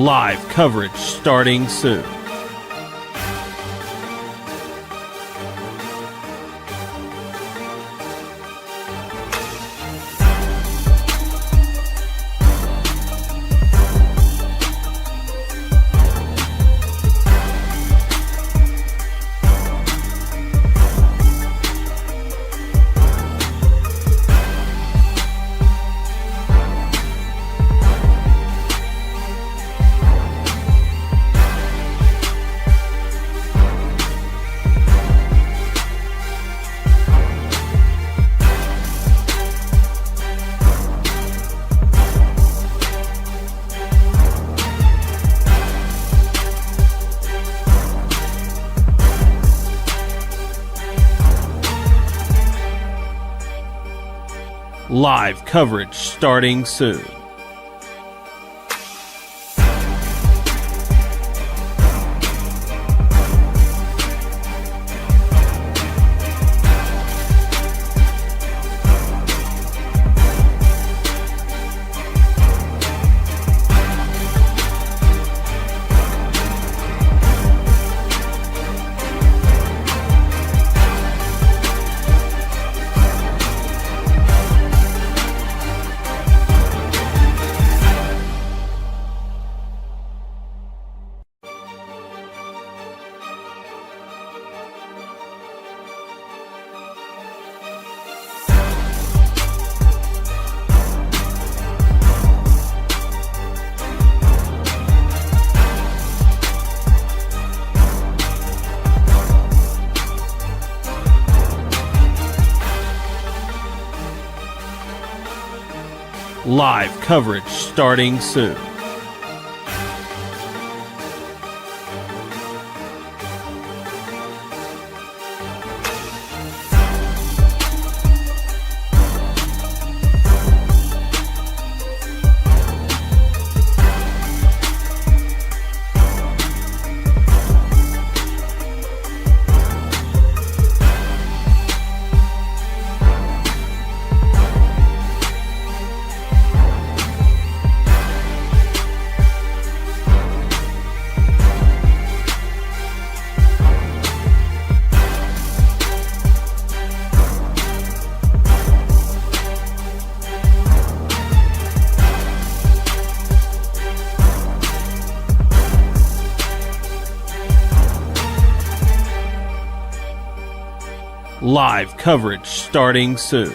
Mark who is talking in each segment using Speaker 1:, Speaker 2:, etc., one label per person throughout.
Speaker 1: Live coverage starting soon. Live coverage starting soon. Live coverage starting soon. Live coverage starting soon.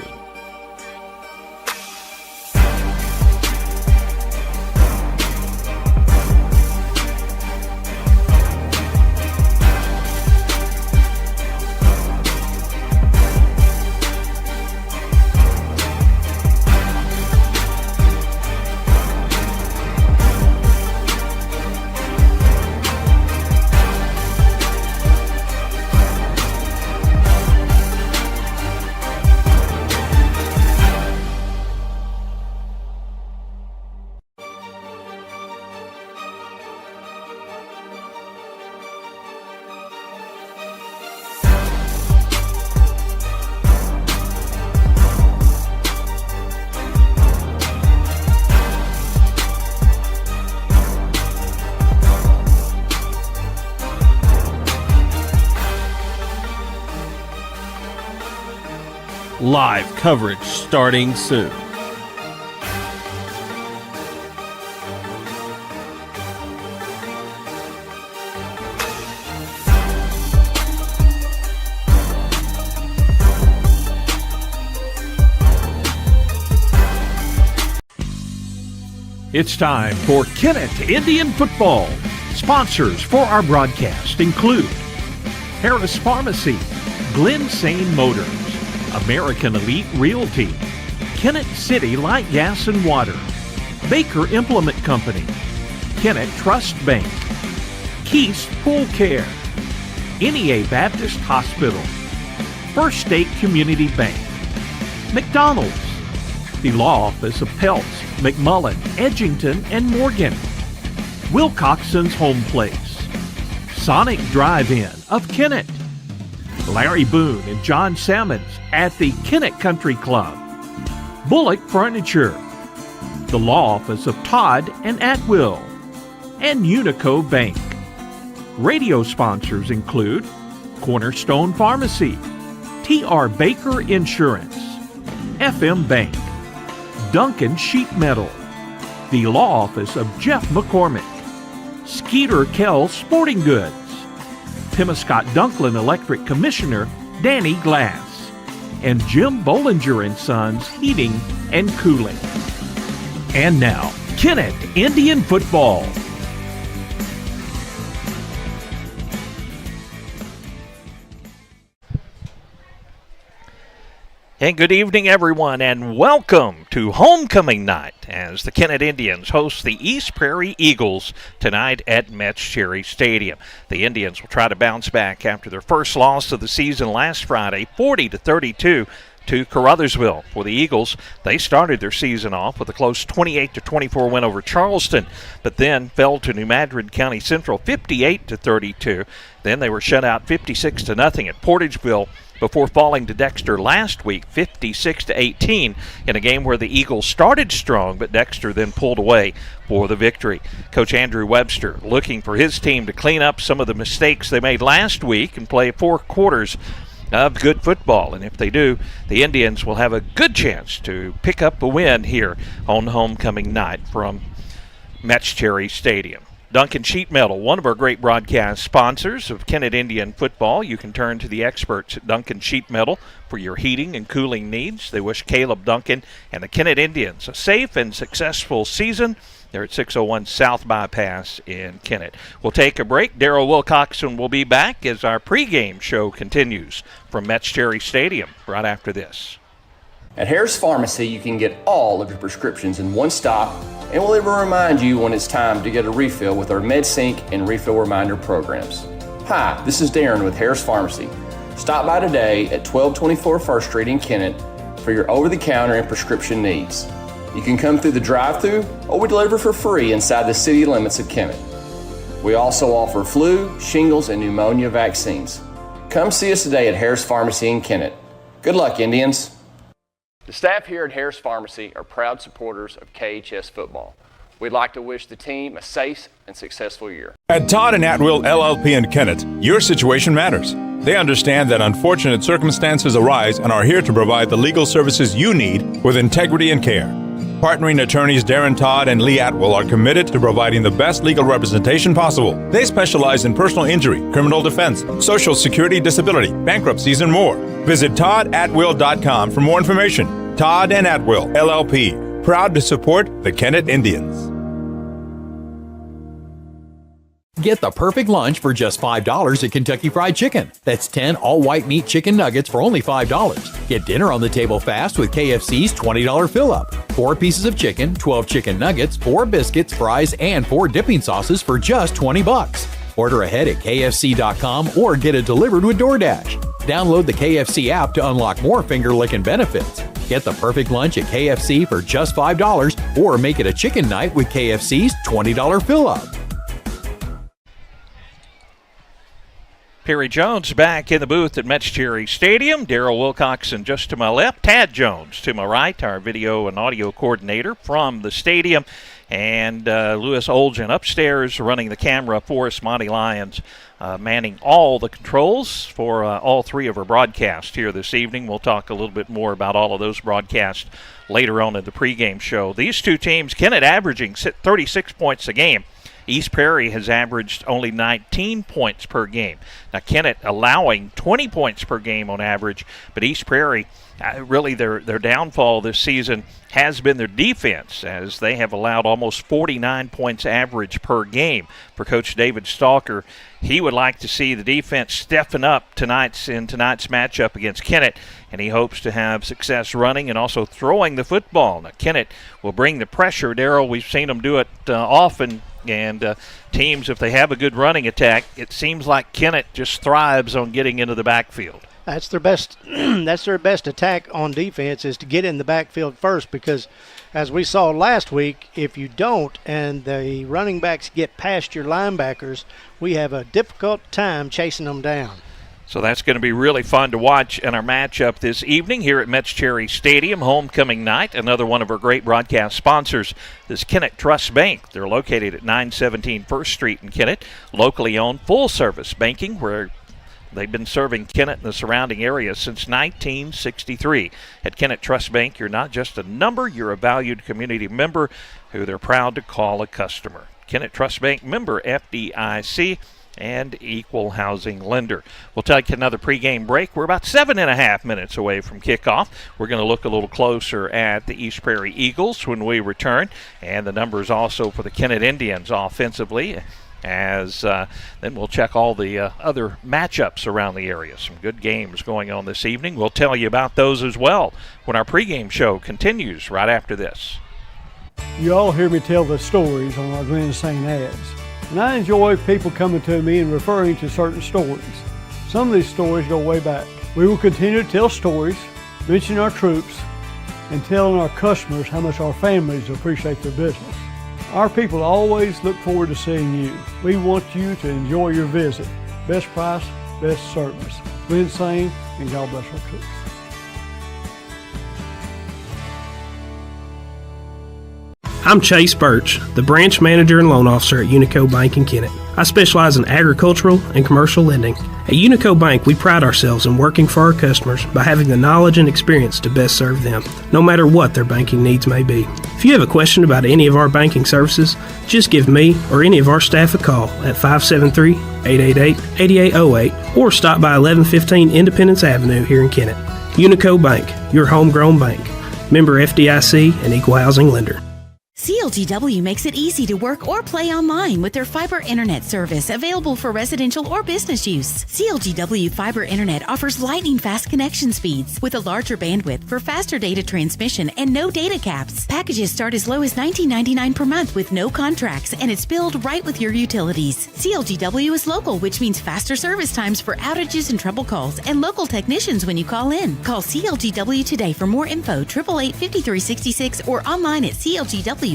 Speaker 1: Live coverage starting soon.
Speaker 2: It's time for Kennett Indian Football. Sponsors for our broadcast include Harris Pharmacy, Glen Sane Motors, American Elite Realty, Kennett City Light Gas and Water, Baker Implement Company, Kennett Trust Bank, Keys Pool Care, NEA Baptist Hospital, First State Community Bank, McDonald's, the Law Office of Peltz, McMullen, Edgington, and Morgan, Wilcoxon's Home Place, Sonic Drive-In of Kennett, Larry Boone and John Salmons at the Kennett Country Club, Bullock Furniture, the Law Office of Todd and Atwill, and Unico Bank. Radio sponsors include Cornerstone Pharmacy, T.R. Baker Insurance, FM Bank, Duncan Sheet Metal, the Law Office of Jeff McCormick, Skeeter Kell Sporting Goods, Temescott Dunklin Electric Commissioner Danny Glass, and Jim Bollinger & Sons Heating and Cooling. And now, Kennett Indian Football.
Speaker 3: And good evening, everyone, and welcome to Homecoming Night as the Kennett Indians host the East Prairie Eagles tonight at Metz Cherry Stadium. The Indians will try to bounce back after their first loss of the season last Friday, 40-32 to Caruthersville. For the Eagles, they started their season off with a close 28-24 win over Charleston, but then fell to New Madrid County Central 58-32. Then they were shut out 56-0 at Portageville before falling to Dexter last week 56-18 in a game where the Eagles started strong, but Dexter then pulled away for the victory. Coach Andrew Webster looking for his team to clean up some of the mistakes they made last week and play 4 quarters of good football. And if they do, the Indians will have a good chance to pick up a win here on homecoming night from Metz Cherry Stadium. Duncan Sheet Metal, one of our great broadcast sponsors of Kennett Indian Football. You can turn to the experts at Duncan Sheet Metal for your heating and cooling needs. They wish Caleb Duncan and the Kennett Indians a safe and successful season. They're at 601 South Bypass in Kennett. We'll take a break. Daryl Wilcoxon will be back as our pregame show continues from Metz Cherry Stadium right after this.
Speaker 4: At Harris Pharmacy, you can get all of your prescriptions in one stop, and we'll even remind you when it's time to get a refill with our MedSync and Refill Reminder programs. Hi, this is Darren with Harris Pharmacy. Stop by today at 1224 First Street in Kennett for your over-the-counter and prescription needs. You can come through the drive-thru, or we deliver for free inside the city limits of Kennett. We also offer flu, shingles, and pneumonia vaccines. Come see us today at Harris Pharmacy in Kennett. Good luck, Indians. The staff here at Harris Pharmacy are proud supporters of KHS football. We'd like to wish the team a safe and successful year.
Speaker 5: At Todd and Atwill LLP in Kennett, your situation matters. They understand that unfortunate circumstances arise and are here to provide the legal services you need with integrity and care. Partnering attorneys Darren Todd and Lee Atwill are committed to providing the best legal representation possible. They specialize in personal injury, criminal defense, social security disability, bankruptcies, and more. Visit toddatwill.com for more information. Todd and Atwill, LLP, proud to support the Kennett Indians.
Speaker 6: Get the perfect lunch for just $5 at Kentucky Fried Chicken. That's 10 all-white meat chicken nuggets for only $5. Get dinner on the table fast with KFC's $20 fill-up. 4 pieces of chicken, 12 chicken nuggets, 4 biscuits, fries, and 4 dipping sauces for just $20. Order ahead at KFC.com or get it delivered with DoorDash. Download the KFC app to unlock more finger-licking benefits. Get the perfect lunch at KFC for just $5 or make it a chicken night with KFC's $20 fill-up.
Speaker 3: Perry Jones back in the booth at Metz Cherry Stadium. Daryl Wilcoxon just to my left. Tad Jones to my right, our video and audio coordinator from the stadium. And Lewis Olgen upstairs running the camera for us. Monty Lyons manning all the controls for all 3 of our broadcasts here this evening. We'll talk a little bit more about all of those broadcasts later on in the pregame show. These 2 teams, Kennett averaging 36 points a game. East Prairie has averaged only 19 points per game. Now, Kennett allowing 20 points per game on average, but East Prairie, really their downfall this season has been their defense, as they have allowed almost 49 points average per game. For Coach David Stalker, he would like to see the defense stepping up in tonight's matchup against Kennett, and he hopes to have success running and also throwing the football. Now, Kennett will bring the pressure. Darryl, we've seen them do it often. And teams, if they have a good running attack, it seems like Kennett just thrives on getting into the backfield.
Speaker 7: That's their best. That's their best attack on defense, is to get in the backfield first, because as we saw last week, if you don't and the running backs get past your linebackers, we have a difficult time chasing them down.
Speaker 3: So that's going to be really fun to watch in our matchup this evening here at Metz Cherry Stadium, homecoming night. Another one of our great broadcast sponsors is Kennett Trust Bank. They're located at 917 First Street in Kennett, locally owned full-service banking where they've been serving Kennett and the surrounding area since 1963. At Kennett Trust Bank, you're not just a number, you're a valued community member who they're proud to call a customer. Kennett Trust Bank, member FDIC, and equal housing lender. We'll take another pregame break. We're about 7.5 minutes away from kickoff. We're going to look a little closer at the East Prairie Eagles when we return, and the numbers also for the Kennett Indians offensively. As then we'll check all the other matchups around the area. Some good games going on this evening. We'll tell you about those as well when our pregame show continues right after this.
Speaker 8: You all hear me tell the stories on our Glen St. ads. And I enjoy people coming to me and referring to certain stories. Some of these stories go way back. We will continue to tell stories, mention our troops, and telling our customers how much our families appreciate their business. Our people always look forward to seeing you. We want you to enjoy your visit. Best price, best service. Glen St. and God bless our troops.
Speaker 9: I'm Chase Birch, the branch manager and loan officer at Unico Bank in Kennett. I specialize in agricultural and commercial lending. At Unico Bank, we pride ourselves in working for our customers by having the knowledge and experience to best serve them, no matter what their banking needs may be. If you have a question about any of our banking services, just give me or any of our staff a call at 573-888-8808 or stop by 1115 Independence Avenue here in Kennett. Unico Bank, your homegrown bank. Member FDIC and equal housing lender.
Speaker 10: CLGW makes it easy to work or play online with their fiber internet service available for residential or business use. CLGW Fiber Internet offers lightning-fast connection speeds with a larger bandwidth for faster data transmission and no data caps. Packages start as low as $19.99 per month with no contracts, and it's billed right with your utilities. CLGW is local, which means faster service times for outages and trouble calls, and local technicians when you call in. Call CLGW today for more info, 888-5366, or online at clgw.net.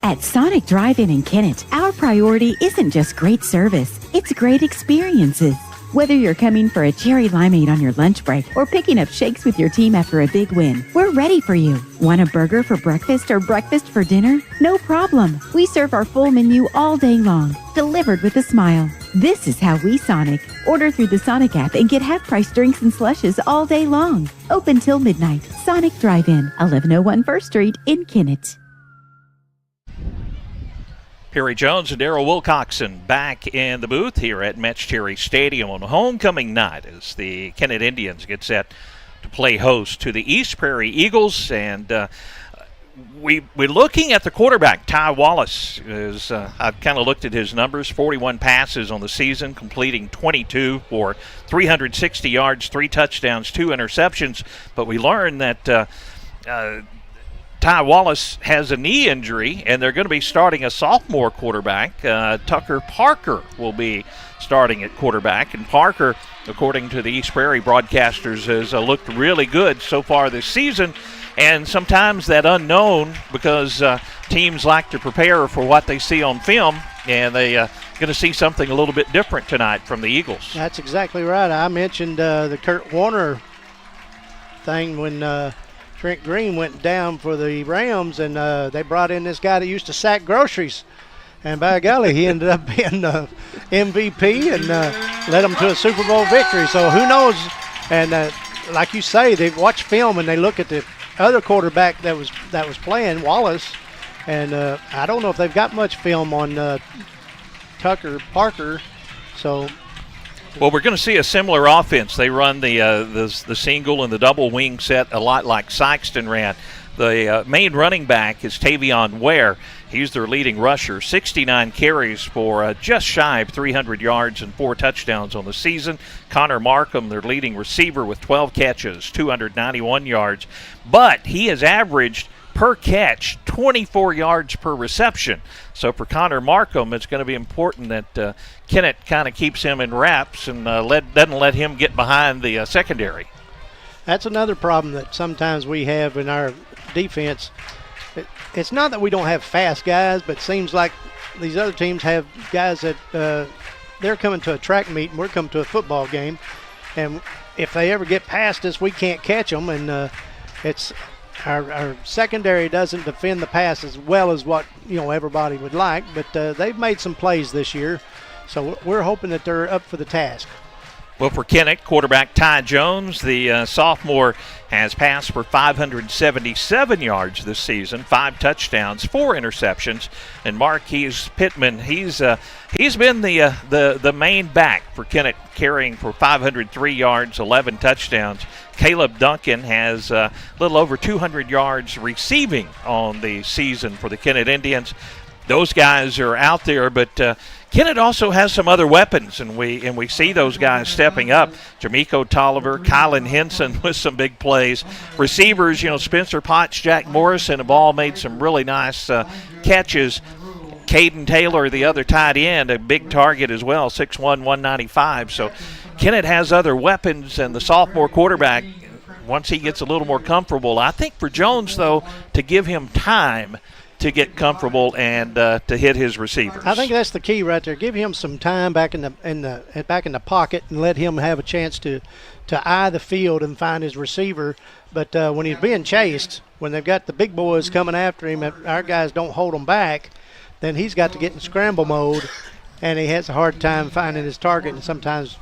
Speaker 11: At Sonic Drive-In in Kennett, our priority isn't just great service, it's great experiences. Whether you're coming for a cherry limeade on your lunch break or picking up shakes with your team after a big win, we're ready for you. Want a burger for breakfast or breakfast for dinner? No problem. We serve our full menu all day long, delivered with a smile. This is how we Sonic. Order through the Sonic app and get half-price drinks and slushes all day long. Open till midnight. Sonic Drive-In, 1101 First Street in Kennett.
Speaker 3: Perry Jones and Darryl Wilcoxon back in the booth here at Metz Cherry Stadium on homecoming night as the Kennett Indians get set to play host to the East Prairie Eagles. And we're looking at the quarterback, Ty Wallace. I've kind of looked at his numbers, 41 passes on the season, completing 22 for 360 yards, 3 touchdowns, 2 interceptions. But we learned that Ty Wallace has a knee injury, and they're going to be starting a sophomore quarterback. Tucker Parker will be starting at quarterback. And Parker, according to the East Prairie broadcasters, has looked really good so far this season. And sometimes that unknown, because teams like to prepare for what they see on film, and they going to see something a little bit different tonight from the Eagles.
Speaker 7: That's exactly right. I mentioned the Kurt Warner thing when Trent Green went down for the Rams, and they brought in this guy that used to sack groceries. And by golly, he ended up being MVP and led them to a Super Bowl victory. So who knows? And like you say, they watch film and they look at the other quarterback that was playing, Wallace, and I don't know if they've got much film on Tucker Parker. So.
Speaker 3: Well, we're going to see a similar offense. They run the single and the double wing set a lot like Sykeston ran. The main running back is Tavion Ware. He's their leading rusher, 69 carries for just shy of 300 yards and 4 touchdowns on the season. Connor Markham, their leading receiver, with 12 catches, 291 yards. But he has averaged per catch 24 yards per reception. So for Connor Markham, it's going to be important that Kennett kind of keeps him in wraps and doesn't let him get behind the secondary.
Speaker 7: That's another problem that sometimes we have in our defense. It's not that we don't have fast guys, but it seems like these other teams have guys that they're coming to a track meet and we're coming to a football game, and if they ever get past us, we can't catch them, and it's our secondary doesn't defend the pass as well as what everybody would like, but they've made some plays this year, so we're hoping that they're up for the task.
Speaker 3: Well, for Kennett, quarterback Ty Jones, the sophomore, has passed for 577 yards this season, 5 touchdowns, 4 interceptions. And Marquise Pittman, he's been the main back for Kennett, carrying for 503 yards, 11 touchdowns. Caleb Duncan has a little over 200 yards receiving on the season for the Kennett Indians. Those guys are out there, but Kennett also has some other weapons, and we see those guys stepping up. Jamiko Tolliver, Kylan Henson with some big plays. Receivers, Spencer Potts, Jack Morrison have all made some really nice catches. Caden Taylor, the other tight end, a big target as well, 6'1", 195. So Kennett has other weapons, and the sophomore quarterback, once he gets a little more comfortable, I think for Jones, though, to give him time to get comfortable and to hit his receivers.
Speaker 7: I think that's the key right there. Give him some time back in the pocket and let him have a chance to eye the field and find his receiver. But when he's being chased, when they've got the big boys coming after him, if our guys don't hold him back, then he's got to get in scramble mode, and he has a hard time finding his target, and sometimes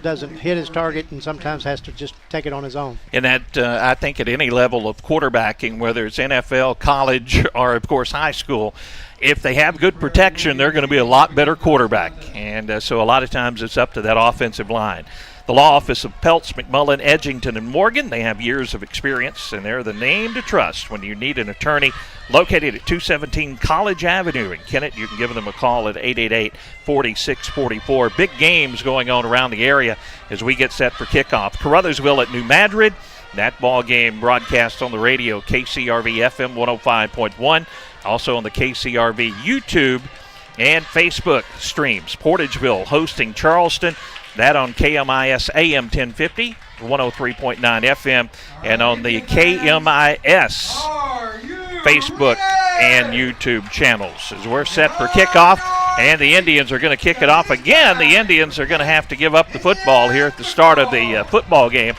Speaker 7: doesn't hit his target, and sometimes has to just take it on his own.
Speaker 3: And that, I think, at any level of quarterbacking, whether it's NFL, college, or, of course, high school, if they have good protection, they're going to be a lot better quarterback. And so a lot of times it's up to that offensive line. The law office of Peltz, McMullen, Edgington, and Morgan, they have years of experience, and they're the name to trust when you need an attorney. Located at 217 College Avenue in Kennett, you can give them a call at 888-4644. Big games going on around the area as we get set for kickoff. Caruthersville at New Madrid. That ball game broadcast on the radio, KCRV FM 105.1. Also on the KCRV YouTube and Facebook streams. Portageville hosting Charleston. That on KMIS AM 1050, 103.9 FM, and on the KMIS Facebook and YouTube channels. As we're set for kickoff, and the Indians are going to kick it off again. The Indians are going to have to give up the football here at the start of the football game.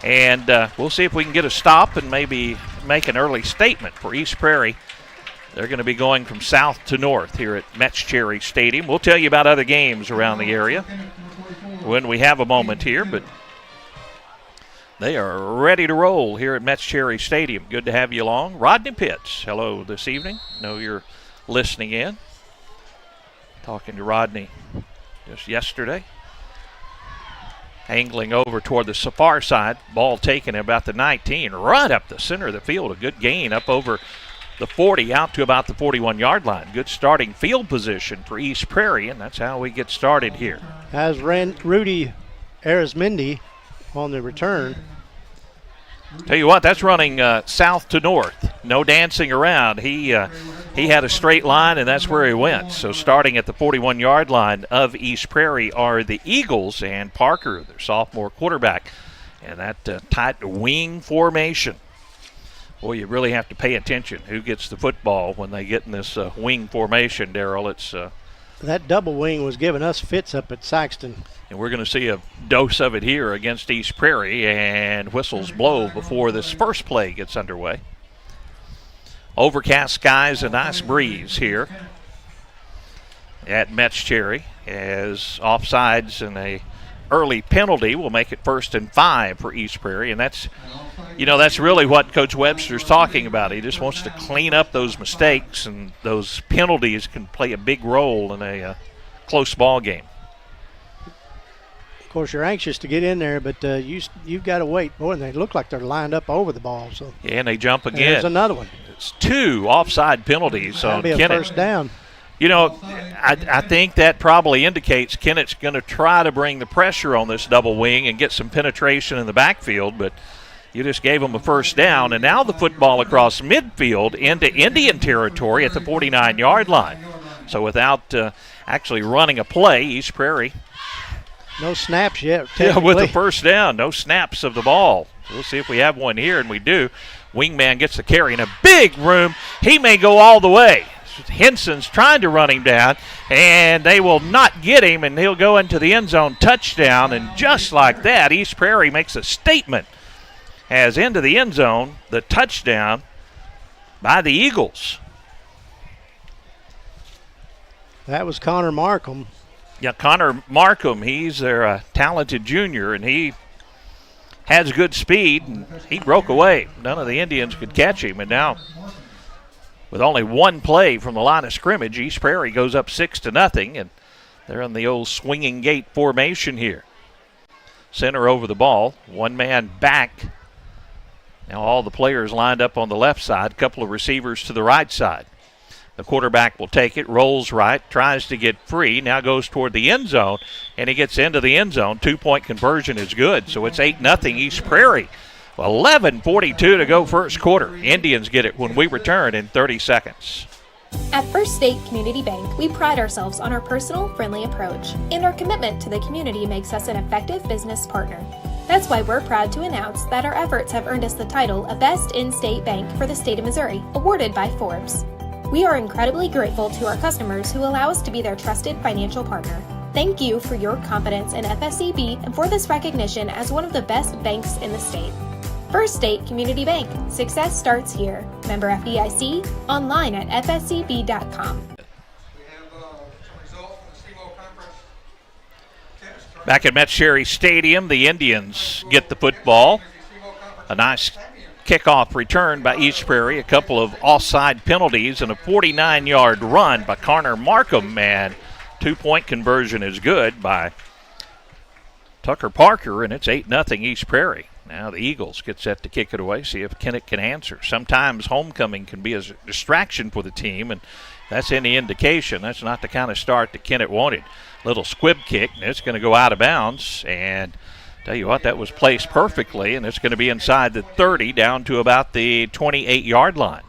Speaker 3: And we'll see if we can get a stop and maybe make an early statement for East Prairie. They're going to be going from south to north here at Metz Cherry Stadium. We'll tell you about other games around the area when we have a moment here, but they are ready to roll here at Metz Cherry Stadium. Good to have you along. Rodney Pitts, hello this evening. Know you're listening in. Talking to Rodney just yesterday. Angling over toward the far side. Ball taken at about the 19. Right up the center of the field. A good gain up over the 40 out to about the 41-yard line. Good starting field position for East Prairie, and that's how we get started here.
Speaker 7: As Rudy Arizmendi on the return.
Speaker 3: Tell you what, that's running south to north. No dancing around. He had a straight line, and that's where he went. So starting at the 41-yard line of East Prairie are the Eagles and Parker, their sophomore quarterback, and that tight wing formation. Boy, you really have to pay attention who gets the football when they get in this wing formation, Darrell. It's
Speaker 7: that double wing was giving us fits up at Sykeston.
Speaker 3: And we're going to see a dose of it here against East Prairie, and whistles blow before this first play gets underway. Overcast skies, a nice breeze here at Metz Cherry, as offsides and a early penalty will make it 1st and 5 for East Prairie, and that's really what Coach Webster's talking about. He just wants to clean up those mistakes, and those penalties can play a big role in a close ball game.
Speaker 7: Of course, you're anxious to get in there, but you've got to wait. Boy, and they look like they're lined up over the ball. So
Speaker 3: yeah, and they jump again.
Speaker 7: There's another one.
Speaker 3: It's 2 offside penalties on Kennett.
Speaker 7: That'll be a first down.
Speaker 3: I think that probably indicates Kennett's going to try to bring the pressure on this double wing and get some penetration in the backfield, but you just gave them a first down, and now the football across midfield into Indian territory at the 49-yard line. So without actually running a play, East Prairie.
Speaker 7: No snaps yet.
Speaker 3: Yeah, with the first down, no snaps of the ball. We'll see if we have one here, and we do. Wingman gets the carry in a big room. He may go all the way. Henson's trying to run him down, and they will not get him, and he'll go into the end zone, touchdown. And just like that, East Prairie makes a statement as into the end zone, the touchdown by the Eagles.
Speaker 7: That was Connor Markham.
Speaker 3: Yeah, Connor Markham, he's their talented junior, and he has good speed, and he broke away. None of the Indians could catch him, and now with only one play from the line of scrimmage, East Prairie goes up 6-0, and they're in the old swinging gate formation here. Center over the ball, one man back. Now all the players lined up on the left side, a couple of receivers to the right side. The quarterback will take it, rolls right, tries to get free, now goes toward the end zone, and he gets into the end zone. 2-point conversion is good, so it's 8-0 East Prairie. 11:42 to go first quarter. Indians get it when we return in 30 seconds.
Speaker 12: At First State Community Bank, we pride ourselves on our personal, friendly approach, and our commitment to the community makes us an effective business partner. That's why we're proud to announce that our efforts have earned us the title of Best In-State Bank for the state of Missouri, awarded by Forbes. We are incredibly grateful to our customers who allow us to be their trusted financial partner. Thank you for your confidence in FSCB and for this recognition as one of the best banks in the state. First State Community Bank. Success starts here. Member FDIC. Online at fscb.com.
Speaker 3: Back at Metz Cherry Stadium, the Indians get the football. A nice kickoff return by East Prairie, a couple of offside penalties, and a 49-yard run by Connor Markham, and 2-point conversion is good by Tucker Parker, and it's 8-0 East Prairie. Now the Eagles get set to kick it away, see if Kennett can answer. Sometimes homecoming can be a distraction for the team, and that's any indication. That's not the kind of start that Kennett wanted. Little squib kick, and it's going to go out of bounds, and tell you what, that was placed perfectly, and it's going to be inside the 30 down to about the 28-yard line.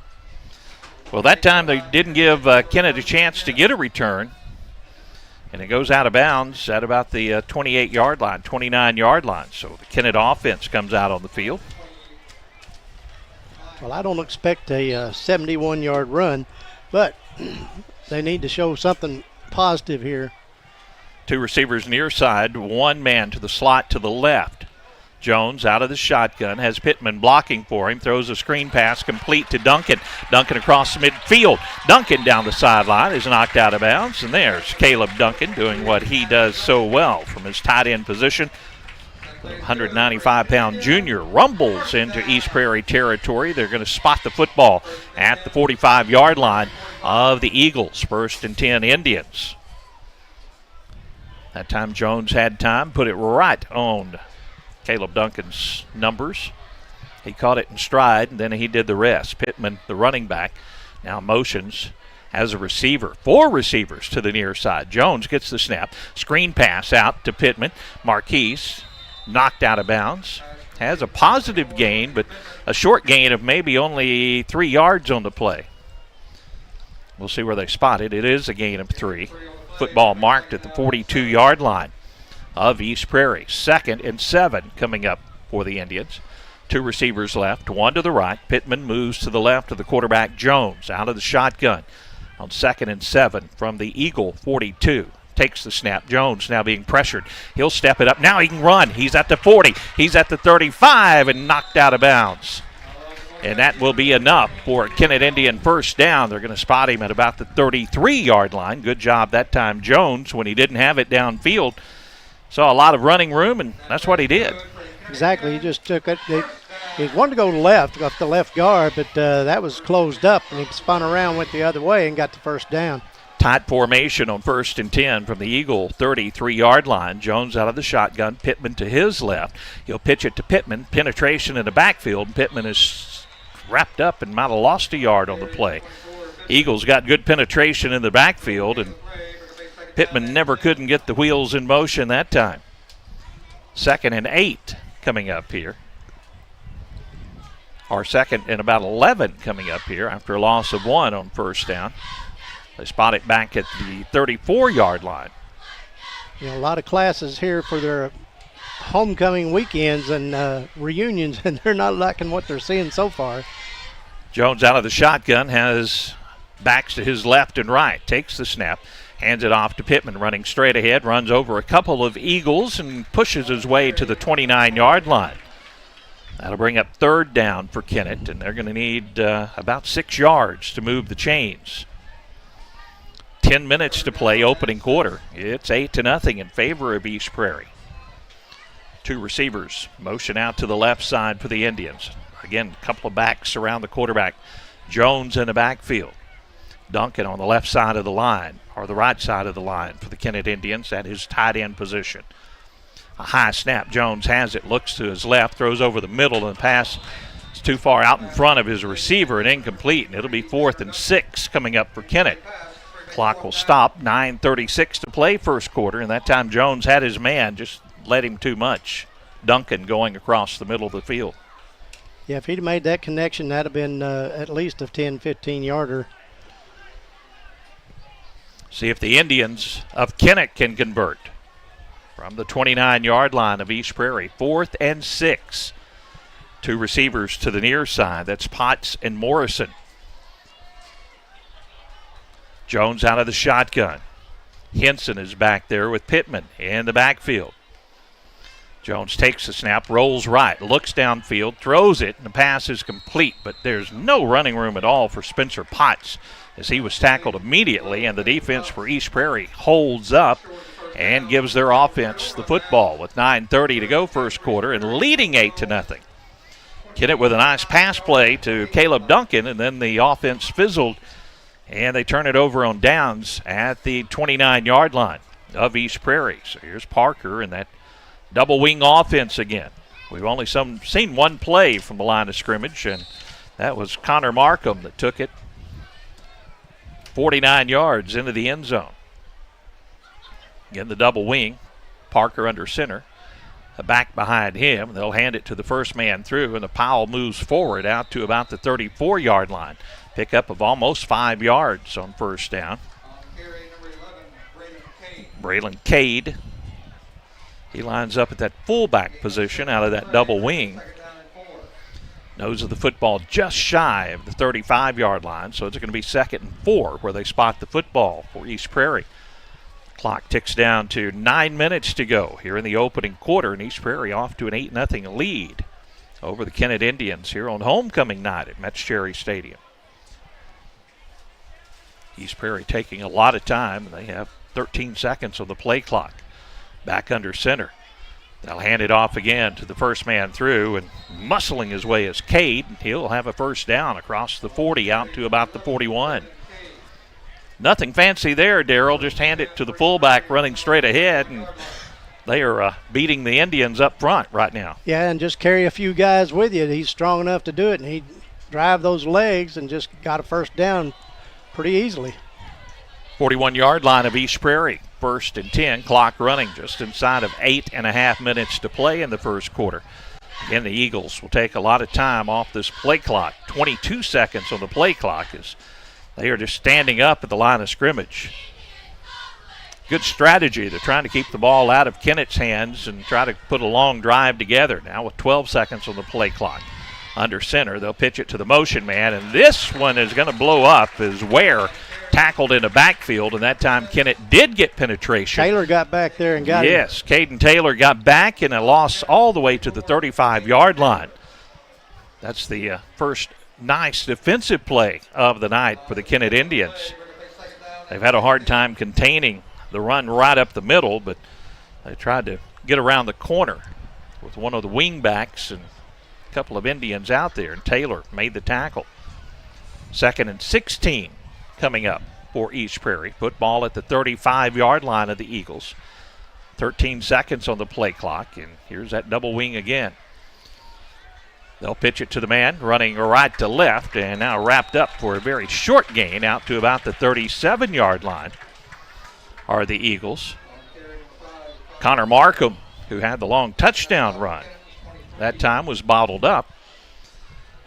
Speaker 3: Well, that time they didn't give Kennett a chance to get a return, and it goes out of bounds at about the 28-yard line, 29-yard line. So the Kennett offense comes out on the field.
Speaker 7: Well, I don't expect a 71-yard run, but they need to show something positive here.
Speaker 3: Two receivers near side, one man to the slot to the left. Jones out of the shotgun, has Pittman blocking for him, throws a screen pass complete to Duncan. Duncan across midfield. Duncan down the sideline is knocked out of bounds, and there's Caleb Duncan doing what he does so well from his tight end position. The 195-pound junior rumbles into East Prairie territory. They're going to spot the football at the 45-yard line of the Eagles. 1st and 10 Indians. That time Jones had time, put it right on Caleb Duncan's numbers. He caught it in stride, and then he did the rest. Pittman, the running back, now motions as a receiver. 4 receivers to the near side. Jones gets the snap. Screen pass out to Pittman. Marquise knocked out of bounds. Has a positive gain, but a short gain of maybe only 3 yards on the play. We'll see where they spot it. It is a gain of 3. Football marked at the 42-yard line of East Prairie. 2nd and 7 coming up for the Indians. 2 receivers left, 1 to the right. Pittman moves to the left of the quarterback, Jones, out of the shotgun on 2nd and 7 from the Eagle 42. Takes the snap. Jones now being pressured. He'll step it up. Now he can run. He's at the 40. He's at the 35 and knocked out of bounds. And that will be enough for Kennett Indian first down. They're going to spot him at about the 33-yard line. Good job that time, Jones, when he didn't have it downfield. Saw a lot of running room, and that's what he did.
Speaker 7: Exactly. He just took it. He wanted to go left, off the left guard, but that was closed up, and he spun around, went the other way, and got the first down.
Speaker 3: Tight formation on 1st and 10 from the Eagle 33-yard line. Jones out of the shotgun. Pittman to his left. He'll pitch it to Pittman. Penetration in the backfield. Pittman is wrapped up and might have lost a yard on the play. Eagles got good penetration in the backfield, and Pittman never couldn't get the wheels in motion that time. 2nd and 8 coming up here. Or 2nd and about 11 coming up here after a loss of 1 on first down. They spot it back at the 34-yard line.
Speaker 7: You know, a lot of classes here for their homecoming weekends and reunions, and they're not liking what they're seeing so far.
Speaker 3: Jones out of the shotgun has backs to his left and right, takes the snap, hands it off to Pittman, running straight ahead, runs over a couple of Eagles and pushes his way to the 29-yard line. That'll bring up third down for Kennett, and they're going to need about 6 yards to move the chains. 10 minutes to play, opening quarter. It's 8-0 in favor of East Prairie. Two receivers motion out to the left side for the Indians. Again, a couple of backs around the quarterback. Jones in the backfield. Duncan on the left side of the line, or the right side of the line for the Kennett Indians at his tight end position. A high snap. Jones has it, looks to his left, throws over the middle, and the pass is too far out in front of his receiver and incomplete. And it'll be 4th and 6 coming up for Kennett. Clock will stop. 9:36 to play first quarter, and that time Jones had his man, just led him too much. Duncan going across the middle of the field.
Speaker 7: Yeah, if he'd made that connection, that'd have been at least a 10, 15-yarder.
Speaker 3: See if the Indians of Kennett can convert from the 29-yard line of East Prairie. 4th and 6. Two receivers to the near side. That's Potts and Morrison. Jones out of the shotgun. Henson is back there with Pittman in the backfield. Jones takes the snap, rolls right, looks downfield, throws it, and the pass is complete, but there's no running room at all for Spencer Potts as he was tackled immediately, and the defense for East Prairie holds up and gives their offense the football with 9:30 to go first quarter and leading 8-0. Kennett with a nice pass play to Caleb Duncan, and then the offense fizzled, and they turn it over on downs at the 29-yard line of East Prairie. So here's Parker and that double wing offense again. We've only seen one play from the line of scrimmage, and that was Connor Markham that took it 49 yards into the end zone. Again, the double wing. Parker under center. Back behind him. They'll hand it to the first man through, and the Powell moves forward out to about the 34-yard line. Pickup of almost 5 yards on first down. Braylon Cade. He lines up at that fullback position out of that double wing. Nose of the football just shy of the 35-yard line, so it's going to be 2nd and 4 where they spot the football for East Prairie. Clock ticks down to 9 minutes to go here in the opening quarter, and East Prairie off to an 8-0 lead over the Kennett Indians here on homecoming night at Metz Cherry Stadium. East Prairie taking a lot of time, and they have 13 seconds on the play clock. Back under center. They'll hand it off again to the first man through, and muscling his way is Cade. He'll have a first down across the 40 out to about the 41. Nothing fancy there, Darrell. Just hand it to the fullback running straight ahead, and they are beating the Indians up front right now.
Speaker 7: Yeah, and just carry a few guys with you. He's strong enough to do it, and he drive those legs and just got a first down pretty easily.
Speaker 3: 41-yard line of East Prairie. 1st and 10, clock running just inside of 8.5 minutes to play in the first quarter. Again, the Eagles will take a lot of time off this play clock. 22 seconds on the play clock as they are just standing up at the line of scrimmage. Good strategy. They're trying to keep the ball out of Kennett's hands and try to put a long drive together. Now with 12 seconds on the play clock. Under center, they'll pitch it to the motion man, and this one is going to blow up as Ware tackled in the backfield, and that time Kennett did get penetration.
Speaker 7: Taylor got back there and got him.
Speaker 3: Yes, Caden Taylor got back and a loss all the way to the 35-yard line. That's the first nice defensive play of the night for the Kennett Indians. They've had a hard time containing the run right up the middle, but they tried to get around the corner with one of the wing backs and a couple of Indians out there, and Taylor made the tackle. 2nd and 16 coming up for East Prairie. Football at the 35-yard line of the Eagles. 13 seconds on the play clock, and here's that double wing again. They'll pitch it to the man running right to left, and now wrapped up for a very short gain out to about the 37-yard line are the Eagles. Connor Markham, who had the long touchdown run, that time was bottled up.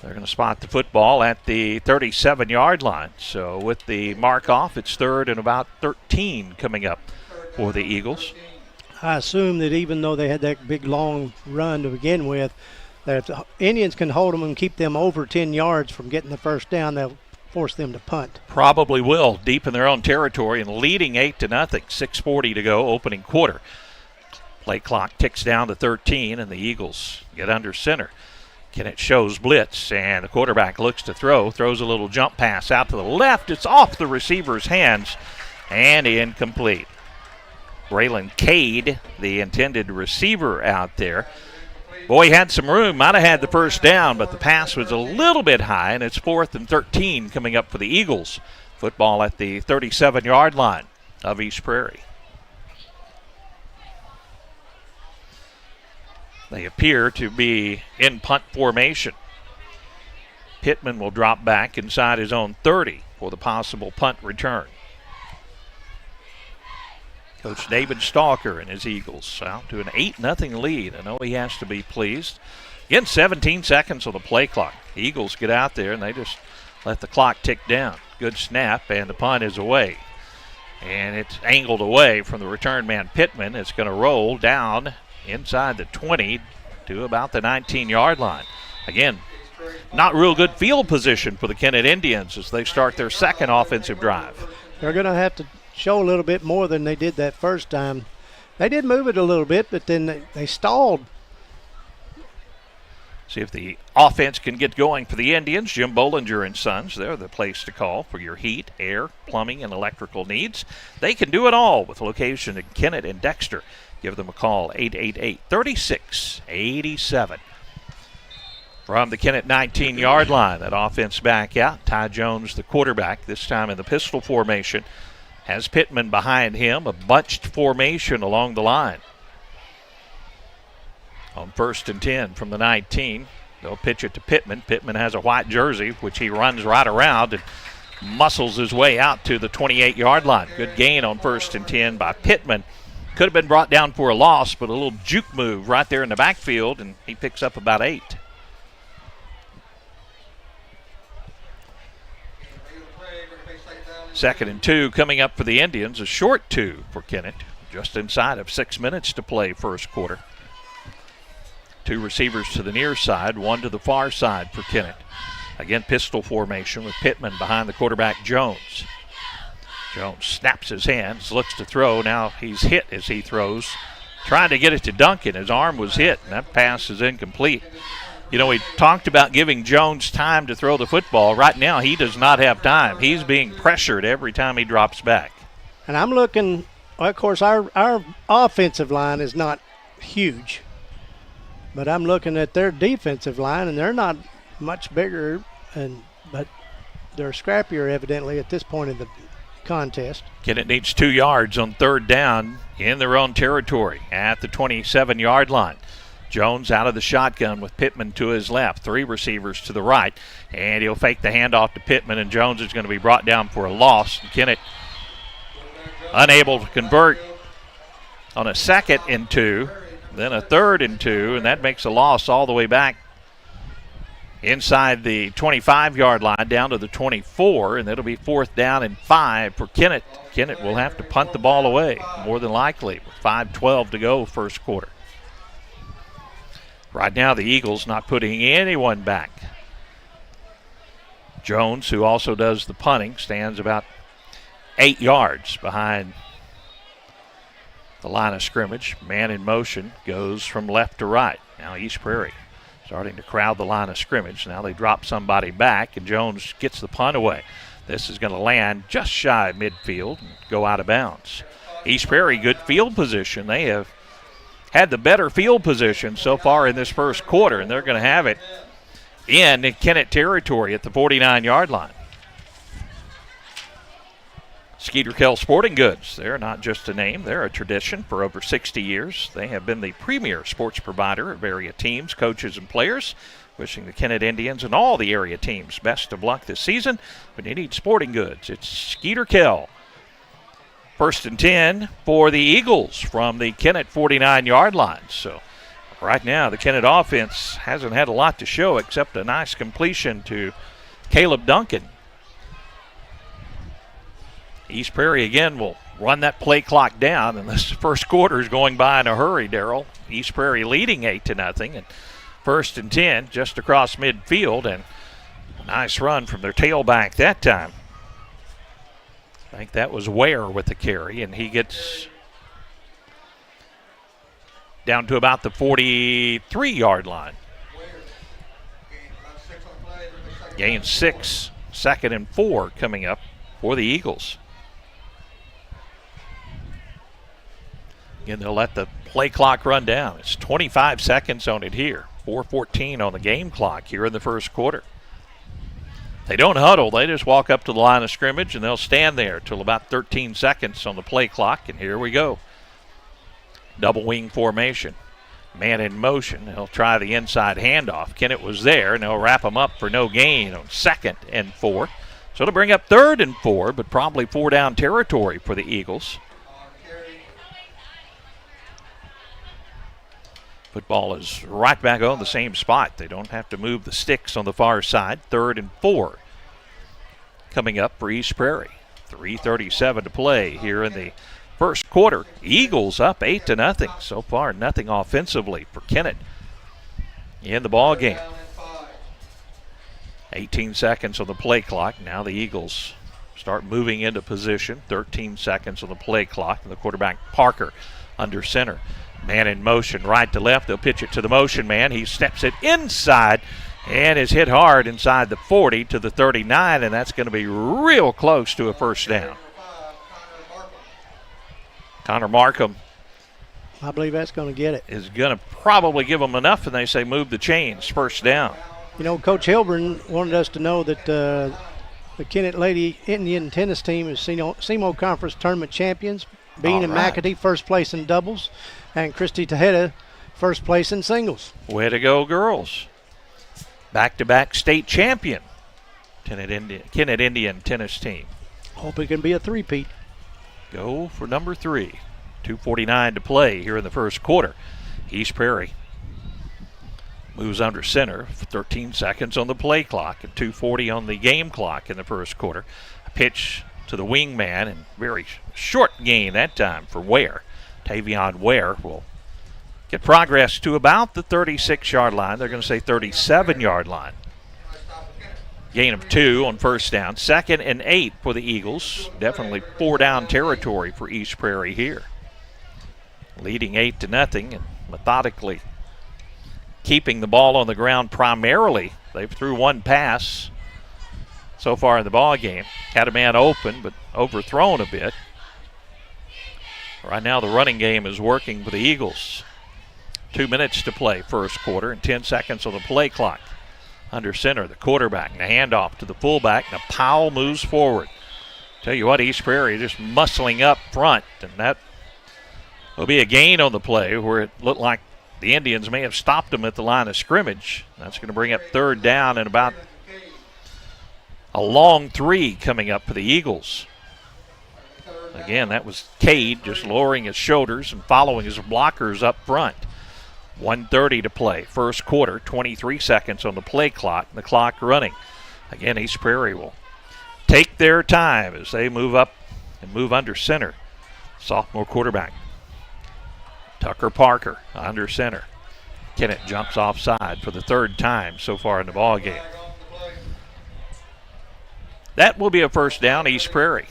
Speaker 3: They're going to spot the football at the 37-yard line. So with the mark off, it's 3rd and about 13 coming up for the Eagles.
Speaker 7: I assume that even though they had that big long run to begin with, that if the Indians can hold them and keep them over 10 yards from getting the first down, they'll force them to punt.
Speaker 3: Probably will, deep in their own territory and leading 8-0. 6:40 to go, opening quarter. Play clock ticks down to 13, and the Eagles get under center. Kennett shows blitz, and the quarterback looks to throw, throws a little jump pass out to the left. It's off the receiver's hands and incomplete. Braylon Cade, the intended receiver out there. Boy, he had some room, might have had the first down, but the pass was a little bit high, and it's 4th and 13 coming up for the Eagles. Football at the 37-yard line of East Prairie. They appear to be in punt formation. Pittman will drop back inside his own 30 for the possible punt return. Coach David Stalker and his Eagles out to an 8-0 lead. I know he has to be pleased. Again, 17 seconds on the play clock. The Eagles get out there and they just let the clock tick down. Good snap, and the punt is away. And it's angled away from the return man Pittman. It's going to roll down inside the 20 to about the 19-yard line. Again, not real good field position for the Kennett Indians as they start their second offensive drive.
Speaker 7: They're going to have to show a little bit more than they did that first time. They did move it a little bit, but then they stalled.
Speaker 3: See if the offense can get going for the Indians. Jim Bollinger and Sons, they're the place to call for your heat, air, plumbing, and electrical needs. They can do it all with location in Kennett and Dexter. Give them a call, 888-3687. From the Kennett 19-yard line, that offense back out. Ty Jones, the quarterback, this time in the pistol formation, has Pittman behind him, a bunched formation along the line. On 1st and 10 from the 19, they'll pitch it to Pittman. Pittman has a white jersey, which he runs right around and muscles his way out to the 28-yard line. Good gain on 1st and 10 by Pittman. Could have been brought down for a loss, but a little juke move right there in the backfield, and he picks up about 8. Second and 2 coming up for the Indians. A short 2 for Kennett. Just inside of 6 minutes to play first quarter. 2 receivers to the near side, 1 to the far side for Kennett. Again, pistol formation with Pittman behind the quarterback Jones. Jones snaps his hands, looks to throw. Now he's hit as he throws. Trying to get it to Duncan. His arm was hit, and that pass is incomplete. You know, we talked about giving Jones time to throw the football. Right now, he does not have time. He's being pressured every time he drops back.
Speaker 7: And I'm looking, of course, our offensive line is not huge. But I'm looking at their defensive line, and they're not much bigger, but they're scrappier evidently at this point in the contest.
Speaker 3: Kennett needs 2 yards on 3rd down in their own territory at the 27-yard line. Jones out of the shotgun with Pittman to his left. 3 receivers to the right, and he'll fake the handoff to Pittman, and Jones is going to be brought down for a loss. Kennett unable to convert on a 2nd and 2, then a 3rd and 2, and that makes a loss all the way back inside the 25-yard line down to the 24, and it'll be 4th down and 5 for Kennett. Kennett will have to punt the ball away, more than likely, with 5:12 to go first quarter. Right now, the Eagles not putting anyone back. Jones, who also does the punting, stands about 8 yards behind the line of scrimmage. Man in motion goes from left to right. Now East Prairie starting to crowd the line of scrimmage. Now they drop somebody back, and Jones gets the punt away. This is going to land just shy of midfield and go out of bounds. East Prairie, good field position. They have had the better field position so far in this first quarter, and they're going to have it in Kennett territory at the 49-yard line. Skeeter Kell Sporting Goods, they're not just a name, they're a tradition for over 60 years. They have been the premier sports provider of area teams, coaches, and players. Wishing the Kennett Indians and all the area teams best of luck this season. When you need sporting goods, it's Skeeter Kell. 1st and 10 for the Eagles from the Kennett 49-yard line. So right now the Kennett offense hasn't had a lot to show except a nice completion to Caleb Duncan. East Prairie again will run that play clock down, and this first quarter is going by in a hurry, Darrell. East Prairie leading 8-0, and 1st and 10 just across midfield, and Nice run from their tailback that time. I think that was Ware with the carry, and he gets down to about the 43-yard line. Gain 6, 2nd and 4 coming up for the Eagles. Again, they'll let the play clock run down. It's 25 seconds on it here. 4:14 on the game clock here in the first quarter. They don't huddle. They just walk up to the line of scrimmage, and they'll stand there till about 13 seconds on the play clock, and here we go. Double wing formation. Man in motion. He'll try the inside handoff. Kennett was there, and they'll wrap him up for no gain on 2nd and 4. So it'll bring up 3rd and 4, but probably 4-down territory for the Eagles. Football is right back on the same spot. They don't have to move the sticks on the far side. 3rd and 4 coming up for East Prairie. 3:37 to play here in the first quarter. Eagles up 8-0. So far, nothing offensively for Kennett in the ball game. 18 seconds on the play clock. Now the Eagles start moving into position. 13 seconds on the play clock. And the quarterback, Parker, under center. Man in motion, right to left. They'll pitch it to the motion man. He steps it inside and is hit hard inside the 40 to the 39, and that's going to be real close to a first down. Connor Markham,
Speaker 7: I believe that's going to get it.
Speaker 3: Is going to probably give them enough, and they say move the chains, first down.
Speaker 7: You know, Coach Hilburn wanted us to know that the Kennett Lady Indian tennis team is SEMO Conference Tournament champions. Bean and McAtee first place in doubles, and Christy Tejeda first place in singles.
Speaker 3: Way to go, girls. Back-to-back state champion, Kennett Indian tennis team.
Speaker 7: Hope it can be a three-peat.
Speaker 3: Go for number 3. 2:49 to play here in the first quarter. East Prairie moves under center for 13 seconds on the play clock and 2:40 on the game clock in the first quarter. A pitch to the wingman, and very short gain that time for Ware. Tavion Ware will get progress to about the 36-yard line. They're going to say 37-yard line. Gain of 2 on first down. 2nd and 8 for the Eagles. Definitely 4-down territory for East Prairie here. Leading 8-0 and methodically keeping the ball on the ground primarily. They've threw one pass so far in the ball game. Had a man open, but overthrown a bit. Right now the running game is working for the Eagles. 2 minutes to play first quarter and 10 seconds on the play clock. Under center, the quarterback, and the handoff to the fullback. Now Powell moves forward. Tell you what, East Prairie just muscling up front, and that will be a gain on the play where it looked like the Indians may have stopped them at the line of scrimmage. That's going to bring up 3rd down and about a long 3 coming up for the Eagles. Again, that was Cade just lowering his shoulders and following his blockers up front. 1:30 to play. First quarter, 23 seconds on the play clock, and the clock running. Again, East Prairie will take their time as they move up and move under center. Sophomore quarterback, Tucker Parker, under center. Kennett jumps offside for the 3rd time so far in the ball game. That will be a first down, East Prairie.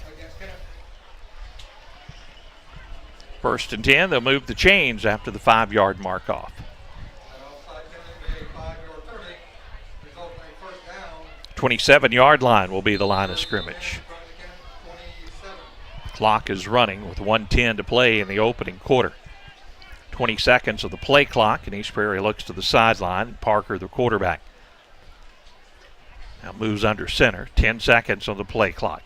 Speaker 3: 1st and 10, they'll move the chains after the 5-yard mark off. 27-yard line will be the line of scrimmage. Clock is running with 1:10 to play in the opening quarter. 20 seconds of the play clock, and East Prairie looks to the sideline. Parker, the quarterback, now moves under center. 10 seconds on the play clock.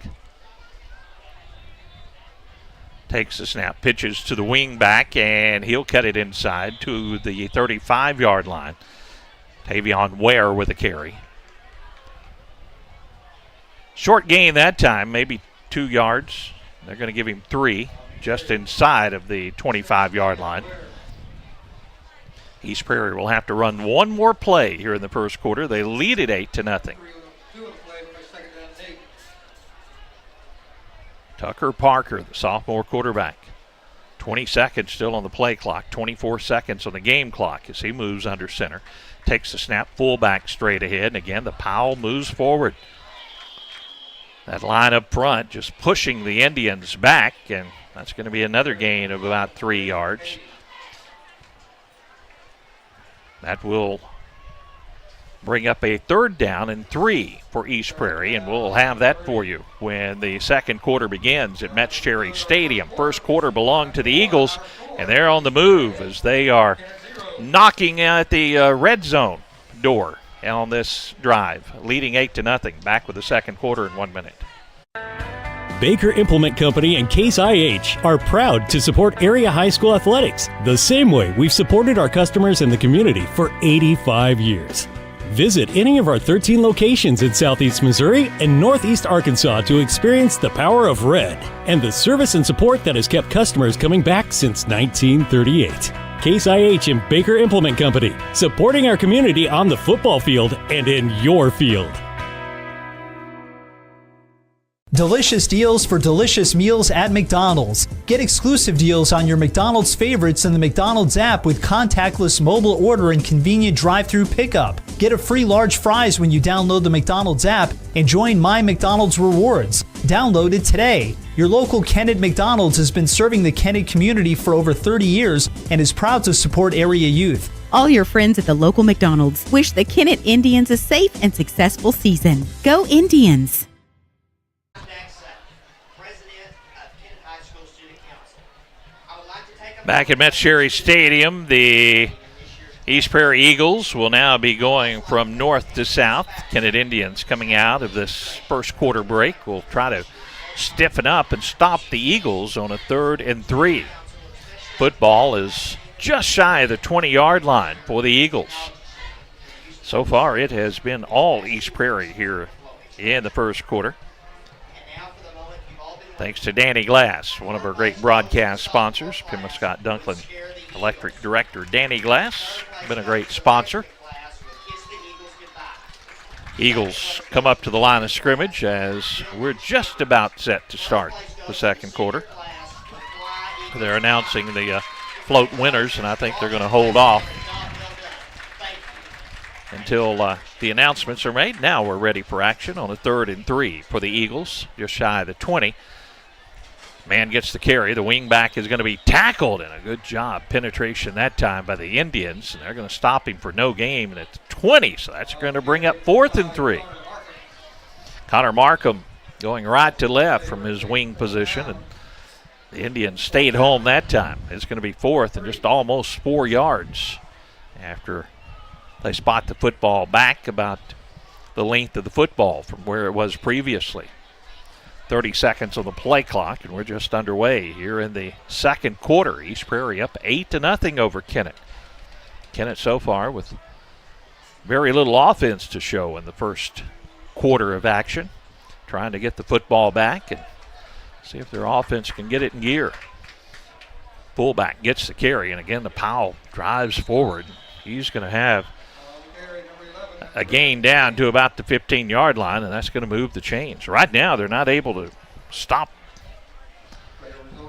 Speaker 3: Takes the snap, pitches to the wing back, and he'll cut it inside to the 35-yard line. Tavion Ware with a carry. Short gain that time, maybe 2 yards. They're going to give him 3, just inside of the 25-yard line. East Prairie will have to run one more play here in the first quarter. They lead it 8-0. Tucker Parker, the sophomore quarterback. 20 seconds still on the play clock, 24 seconds on the game clock as he moves under center. Takes the snap, fullback straight ahead, and again the Powell moves forward. That line up front just pushing the Indians back, and that's going to be another gain of about 3 yards. That will bring up a 3rd down and 3 for East Prairie, and we'll have that for you when the second quarter begins at Metz Cherry Stadium. First quarter belonged to the Eagles, and they're on the move as they are knocking at the red zone door on this drive, leading 8-0. Back with the second quarter in 1 minute.
Speaker 13: Baker Implement Company and Case IH are proud to support area high school athletics the same way we've supported our customers and the community for 85 years. Visit any of our 13 locations in Southeast Missouri and Northeast Arkansas to experience the power of red and the service and support that has kept customers coming back since 1938. Case IH and Baker Implement Company, supporting our community on the football field and in your field.
Speaker 14: Delicious deals for delicious meals at McDonald's. Get exclusive deals on your McDonald's favorites in the McDonald's app with contactless mobile order and convenient drive-through pickup. Get a free large fries when you download the McDonald's app and join My McDonald's Rewards. Download it today. Your local Kennett McDonald's has been serving the Kennett community for over 30 years and is proud to support area youth.
Speaker 11: All your friends at the local McDonald's wish the Kennett Indians a safe and successful season. Go Indians!
Speaker 3: Back at Metz Cherry Stadium, the East Prairie Eagles will now be going from north to south. Kennett Indians coming out of this first quarter break will try to stiffen up and stop the Eagles on a 3rd and 3. Football is just shy of the 20-yard line for the Eagles. So far, it has been all East Prairie here in the first quarter. Thanks to Danny Glass, one of our great broadcast sponsors. Pima-Scott Dunklin Electric Director Danny Glass, been a great sponsor. Eagles come up to the line of scrimmage as we're just about set to start the second quarter. They're announcing the float winners, and I think they're going to hold off until the announcements are made. Now we're ready for action on a 3rd and 3 for the Eagles, just shy of the 20. Man gets the carry. The wing back is going to be tackled, and a good job penetration that time by the Indians, and they're going to stop him for no gain at the 20, so that's going to bring up 4th and 3. Connor Markham going right to left from his wing position, and the Indians stayed home that time. It's going to be 4th and just almost 4 yards after they spot the football back about the length of the football from where it was previously. 30 seconds on the play clock, and we're just underway here in the second quarter. East Prairie up 8-0 over Kennett. Kennett so far with very little offense to show in the first quarter of action, trying to get the football back and see if their offense can get it in gear. Fullback gets the carry, and again the Powell drives forward. He's going to have a gain down to about the 15-yard line, and that's going to move the chains. Right now, they're not able to stop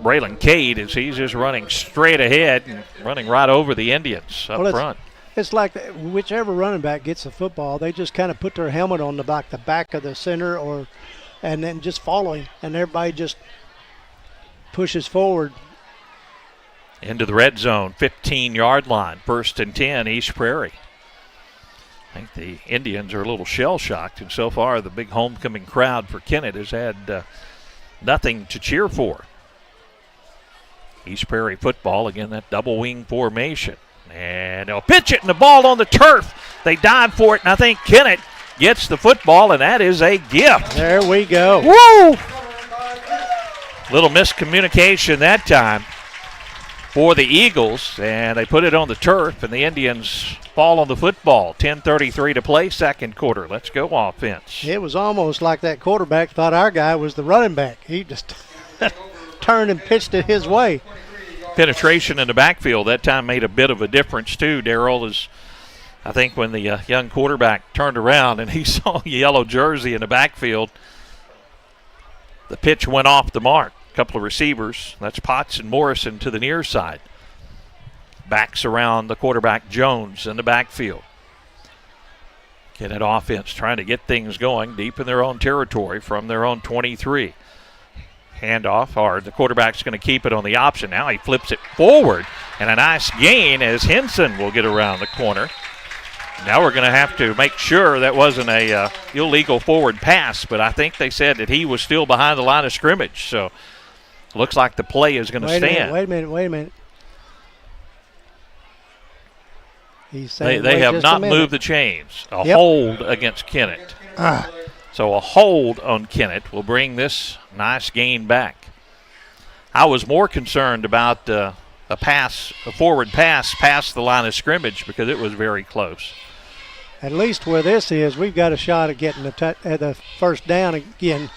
Speaker 3: Braylon Cade as he's just running straight ahead and running right over the Indians up front.
Speaker 7: It's like whichever running back gets the football, they just kind of put their helmet on the back of the center, and then just following, and everybody just pushes forward.
Speaker 3: Into the red zone, 15-yard line, 1st and 10, East Prairie. I think the Indians are a little shell-shocked, and so far the big homecoming crowd for Kennett has had nothing to cheer for. East Prairie football, again, that double wing formation. And they'll pitch it, and the ball on the turf. They dive for it, and I think Kennett gets the football, and that is a gift.
Speaker 7: There we go.
Speaker 3: Woo! Little miscommunication that time for the Eagles, and they put it on the turf, and the Indians fall on the football. 10:33 to play, second quarter. Let's go offense.
Speaker 7: It was almost like that quarterback thought our guy was the running back. He just turned and pitched it his way.
Speaker 3: Penetration in the backfield that time made a bit of a difference too, Darrell, is I think when the young quarterback turned around and he saw a yellow jersey in the backfield, the pitch went off the mark. couple of receivers. That's Potts and Morrison to the near side. Backs around the quarterback Jones in the backfield. Kennett offense trying to get things going deep in their own territory from their own 23. Handoff, or the quarterback's going to keep it on the option. Now he flips it forward, and a nice gain as Henson will get around the corner. Now we're going to have to make sure that wasn't a illegal forward pass, but I think they said that he was still behind the line of scrimmage, so looks like the play is going to stand.
Speaker 7: Wait a minute. He's saying
Speaker 3: they have not moved the chains. A hold against Kennett. So a hold on Kennett will bring this nice gain back. I was more concerned about a forward pass past the line of scrimmage because it was very close.
Speaker 7: At least where this is, we've got a shot at getting the first down again.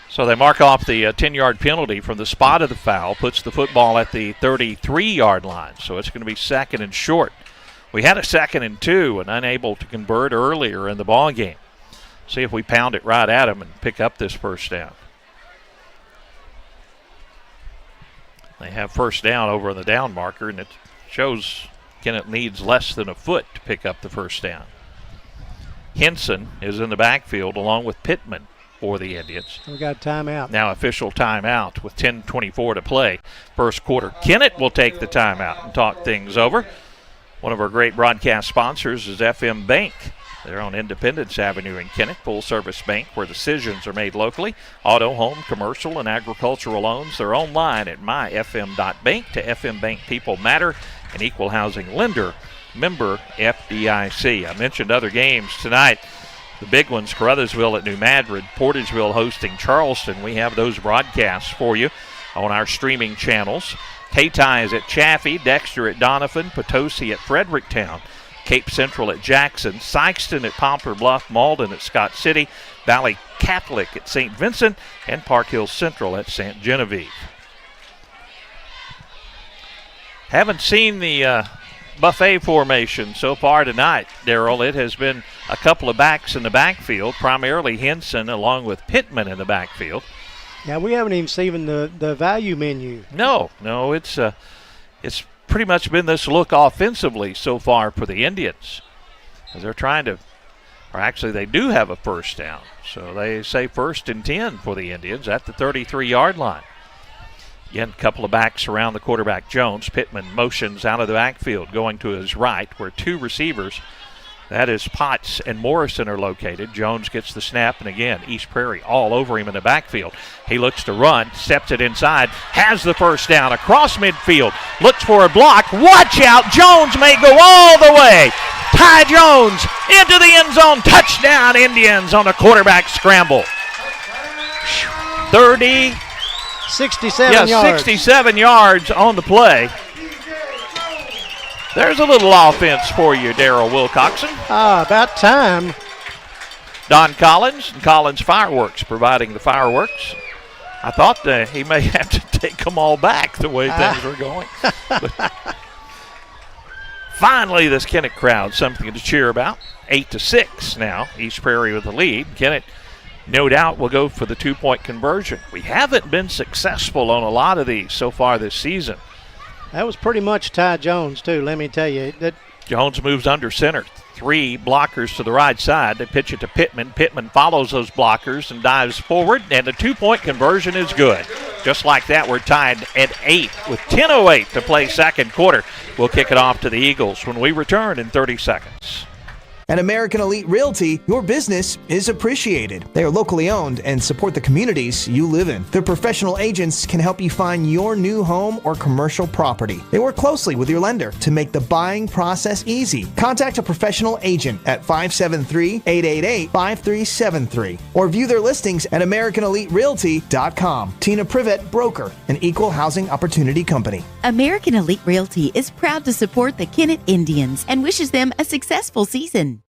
Speaker 3: So they mark off the 10-yard penalty from the spot of the foul, puts the football at the 33-yard line. So it's going to be 2nd and short. We had a 2nd and 2 and unable to convert earlier in the ball game. See if we pound it right at them and pick up this first down. They have first down over on the down marker, and it shows Kennett needs less than a foot to pick up the first down. Henson is in the backfield along with Pittman for the Indians.
Speaker 7: We got timeout.
Speaker 3: Now official timeout with 10:24 to play. First quarter. Kennett will take the timeout and talk things over. One of our great broadcast sponsors is FM Bank. They're on Independence Avenue in Kennett, full-service bank where decisions are made locally. Auto, home, commercial, and agricultural loans. They're online at myfm.bank. To FM Bank, people matter. An equal housing lender, member FDIC. I mentioned other games tonight. The big ones, Caruthersville at New Madrid, Portageville hosting Charleston. We have those broadcasts for you on our streaming channels. K-Tie is at Chaffee, Dexter at Donovan, Potosi at Fredericktown, Cape Central at Jackson, Sykeston at Poplar Bluff, Malden at Scott City, Valley Catholic at St. Vincent, and Park Hill Central at St. Genevieve. Haven't seen the buffet formation so far tonight, Darrell. It has been a couple of backs in the backfield, primarily Henson along with Pittman in the backfield.
Speaker 7: Yeah, we haven't even seen the value menu.
Speaker 3: No, it's pretty much been this look offensively so far for the Indians. As they're trying to, or actually they do have a first down. So they say 1st and 10 for the Indians at the 33-yard line. Again, a couple of backs around the quarterback Jones. Pittman motions out of the backfield, going to his right where two receivers, that is Potts and Morrison, are located. Jones gets the snap, and again, East Prairie all over him in the backfield. He looks to run, steps it inside, has the first down across midfield, looks for a block. Watch out, Jones may go all the way. Ty Jones into the end zone. Touchdown, Indians on a quarterback scramble.
Speaker 7: 67 yards.
Speaker 3: 67 yards on the play. There's a little offense for you, Darrell Wilcoxon.
Speaker 7: About time.
Speaker 3: Don Collins and Collins Fireworks providing the fireworks. I thought he may have to take them all back the way things are going. But finally, this Kennett crowd, something to cheer about. 8-6 now. East Prairie with the lead. Kennett, no doubt, will go for the 2-point conversion. We haven't been successful on a lot of these so far this season.
Speaker 7: That was pretty much Ty Jones, too, let me tell you.
Speaker 3: Jones moves under center. 3 blockers to the right side. They pitch it to Pittman. Pittman follows those blockers and dives forward, and the 2-point conversion is good. Just like that, we're tied at 8 with 10:08 to play second quarter. We'll kick it off to the Eagles when we return in 30 seconds.
Speaker 15: At American Elite Realty, your business is appreciated. They are locally owned and support the communities you live in. Their professional agents can help you find your new home or commercial property. They work closely with your lender to make the buying process easy. Contact a professional agent at 573-888-5373 or view their listings at AmericanEliteRealty.com. Tina Privet, broker, an equal housing opportunity company.
Speaker 11: American Elite Realty is proud to support the Kennett Indians and wishes them a successful season.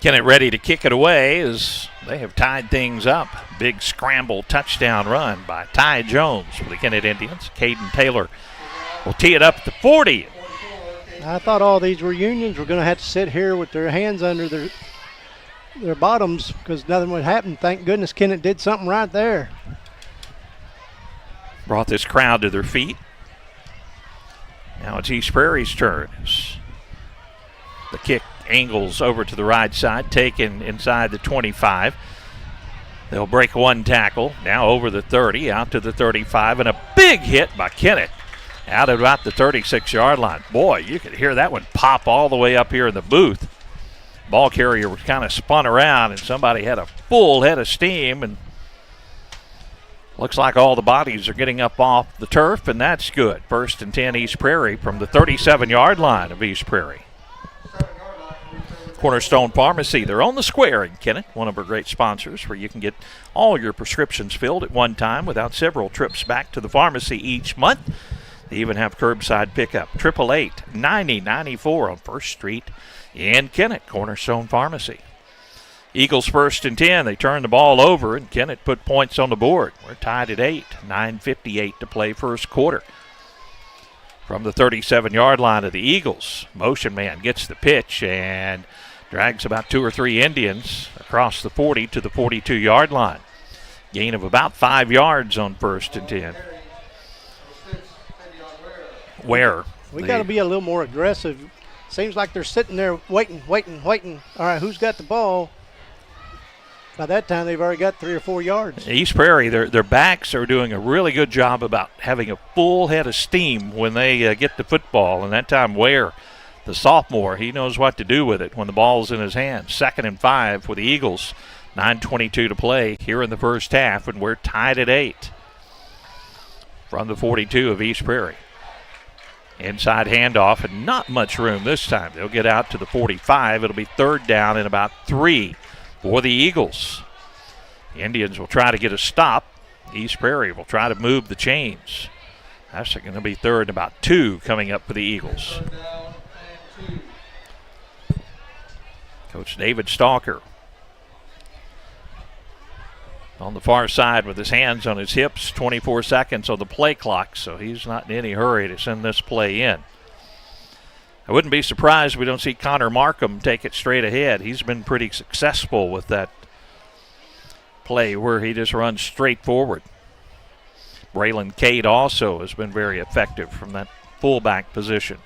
Speaker 3: Kennett ready to kick it away as they have tied things up. Big scramble touchdown run by Ty Jones for the Kennett Indians. Caden Taylor will tee it up at the 40.
Speaker 7: I thought all these reunions were going to have to sit here with their hands under their bottoms because nothing would happen. Thank goodness Kennett did something right there.
Speaker 3: brought this crowd to their feet. Now it's East Prairie's turn. The kick angles over to the right side, taken inside the 25. They'll break one tackle, now over the 30, out to the 35, and a big hit by Kennett out at about the 36-yard line. Boy, you could hear that one pop all the way up here in the booth. Ball carrier was kind of spun around, and somebody had a full head of steam, and looks like all the bodies are getting up off the turf, and that's good. 1st and 10 East Prairie from the 37-yard line of East Prairie. Cornerstone Pharmacy, they're on the square in Kennett, one of our great sponsors, where you can get all your prescriptions filled at one time without several trips back to the pharmacy each month. They even have curbside pickup. 888-9094 on 1st Street in Kennett, Cornerstone Pharmacy. Eagles 1st and 10. They turn the ball over, and Kennett put points on the board. We're tied at 8. 9:58 to play first quarter. From the 37-yard line of the Eagles, motion man gets the pitch and drags about 2 or 3 Indians across the 40 to the 42-yard line. Gain of about 5 yards on 1st and 10. Where?
Speaker 7: We got to be a little more aggressive. Seems like they're sitting there waiting. All right, who's got the ball? By that time, they've already got 3 or 4 yards.
Speaker 3: East Prairie, their backs are doing a really good job about having a full head of steam when they get the football. And that time, Ware, the sophomore, he knows what to do with it when the ball's in his hands. 2nd and 5 for the Eagles. 9:22 to play here in the first half, and we're tied at 8. From the 42 of East Prairie. Inside handoff, and not much room this time. They'll get out to the 45. It'll be 3rd down and about 3 for the Eagles. The Indians will try to get a stop. East Prairie will try to move the chains. That's going to be 3rd and about 2 coming up for the Eagles. Coach David Stalker on the far side with his hands on his hips. 24 seconds on the play clock, so he's not in any hurry to send this play in. I wouldn't be surprised if we don't see Connor Markham take it straight ahead. He's been pretty successful with that play where he just runs straight forward. Braylon Cade also has been very effective from that fullback position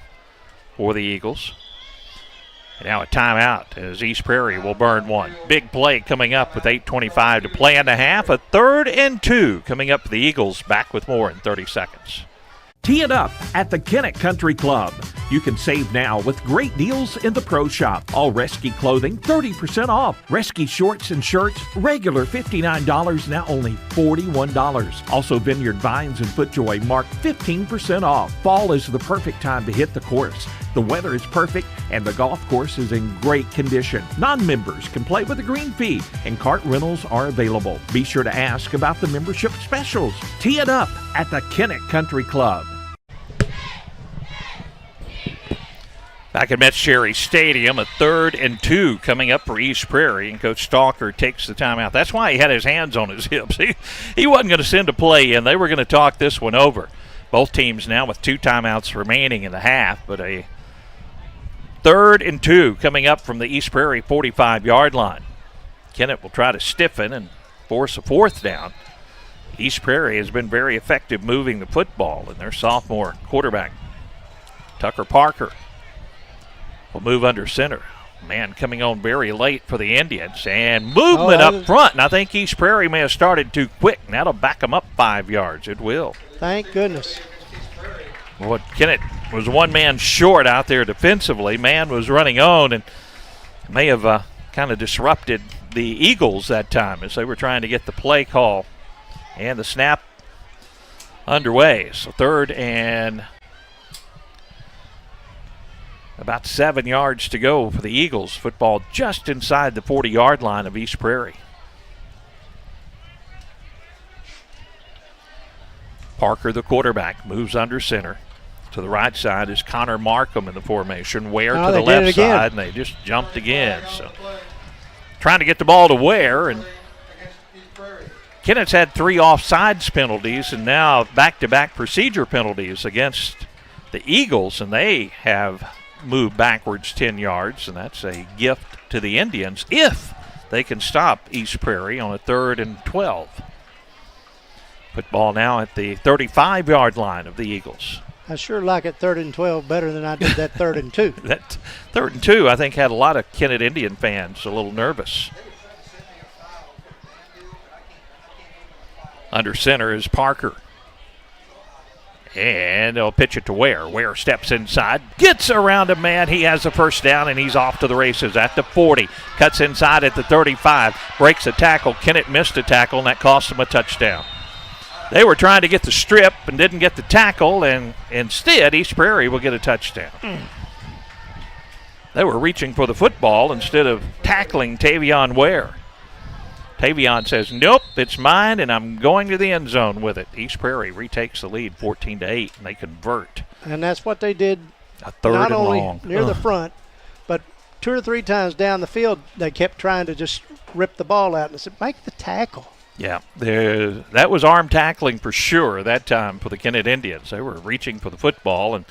Speaker 3: for the Eagles. And now a timeout as East Prairie will burn one. Big play coming up with 8:25 to play in the half. A 3rd and 2 coming up for the Eagles. Back with more in 30 seconds.
Speaker 2: Tee it up at the Kennett Country Club. You can save now with great deals in the Pro Shop. All Rescue clothing, 30% off. Rescue shorts and shirts, regular $59, now only $41. Also, Vineyard Vines and FootJoy marked 15% off. Fall is the perfect time to hit the course. The weather is perfect, and the golf course is in great condition. Non-members can play with a green fee, and cart rentals are available. Be sure to ask about the membership specials. Tee it up at the Kennett Country Club.
Speaker 3: Back at Metz Cherry Stadium, a 3rd and 2 coming up for East Prairie, and Coach Stalker takes the timeout. That's why he had his hands on his hips. He wasn't going to send a play in. They were going to talk this one over. Both teams now with 2 timeouts remaining in the half, but a 3rd and 2 coming up from the East Prairie 45-yard line. Kennett will try to stiffen and force a 4th down. East Prairie has been very effective moving the football, and their sophomore quarterback, Tucker Parker, will move under center. Man coming on very late for the Indians, and movement up front. And I think East Prairie may have started too quick, and that'll back them up 5 yards. It will.
Speaker 7: Thank goodness.
Speaker 3: Well, Kennett was one man short out there defensively. Man was running on and may have kind of disrupted the Eagles that time as they were trying to get the play call and the snap underway. So 3rd and about 7 yards to go for the Eagles. Football just inside the 40-yard line of East Prairie. Parker, the quarterback, moves under center. To the right side is Connor Markham in the formation. Ware to the left side, and they just jumped again. So trying to get the ball to Ware, and Kennett's had 3 offsides penalties and now back-to-back procedure penalties against the Eagles, and they have moved backwards 10 yards, and that's a gift to the Indians if they can stop East Prairie on a 3rd and 12. Football now at the 35-yard line of the Eagles.
Speaker 7: I sure like it 3rd and 12 better than I did that 3rd and 2.
Speaker 3: That 3rd and 2, I think, had a lot of Kennett Indian fans a little nervous. Under center is Parker. And they'll pitch it to Ware. Ware steps inside, gets around a man. He has the first down, and he's off to the races at the 40. Cuts inside at the 35, breaks a tackle. Kennett missed a tackle, and that cost him a touchdown. They were trying to get the strip and didn't get the tackle, and instead East Prairie will get a touchdown. They were reaching for the football instead of tackling Tavion Ware. Tavion says, nope, it's mine, and I'm going to the end zone with it. East Prairie retakes the lead 14-8, and they convert.
Speaker 7: And that's what they did.
Speaker 3: A third
Speaker 7: not
Speaker 3: and
Speaker 7: only
Speaker 3: long.
Speaker 7: near the front, but 2 or 3 times down the field, they kept trying to just rip the ball out. And I said, make the tackle.
Speaker 3: Yeah, that was arm tackling for sure that time for the Kennett Indians. They were reaching for the football, and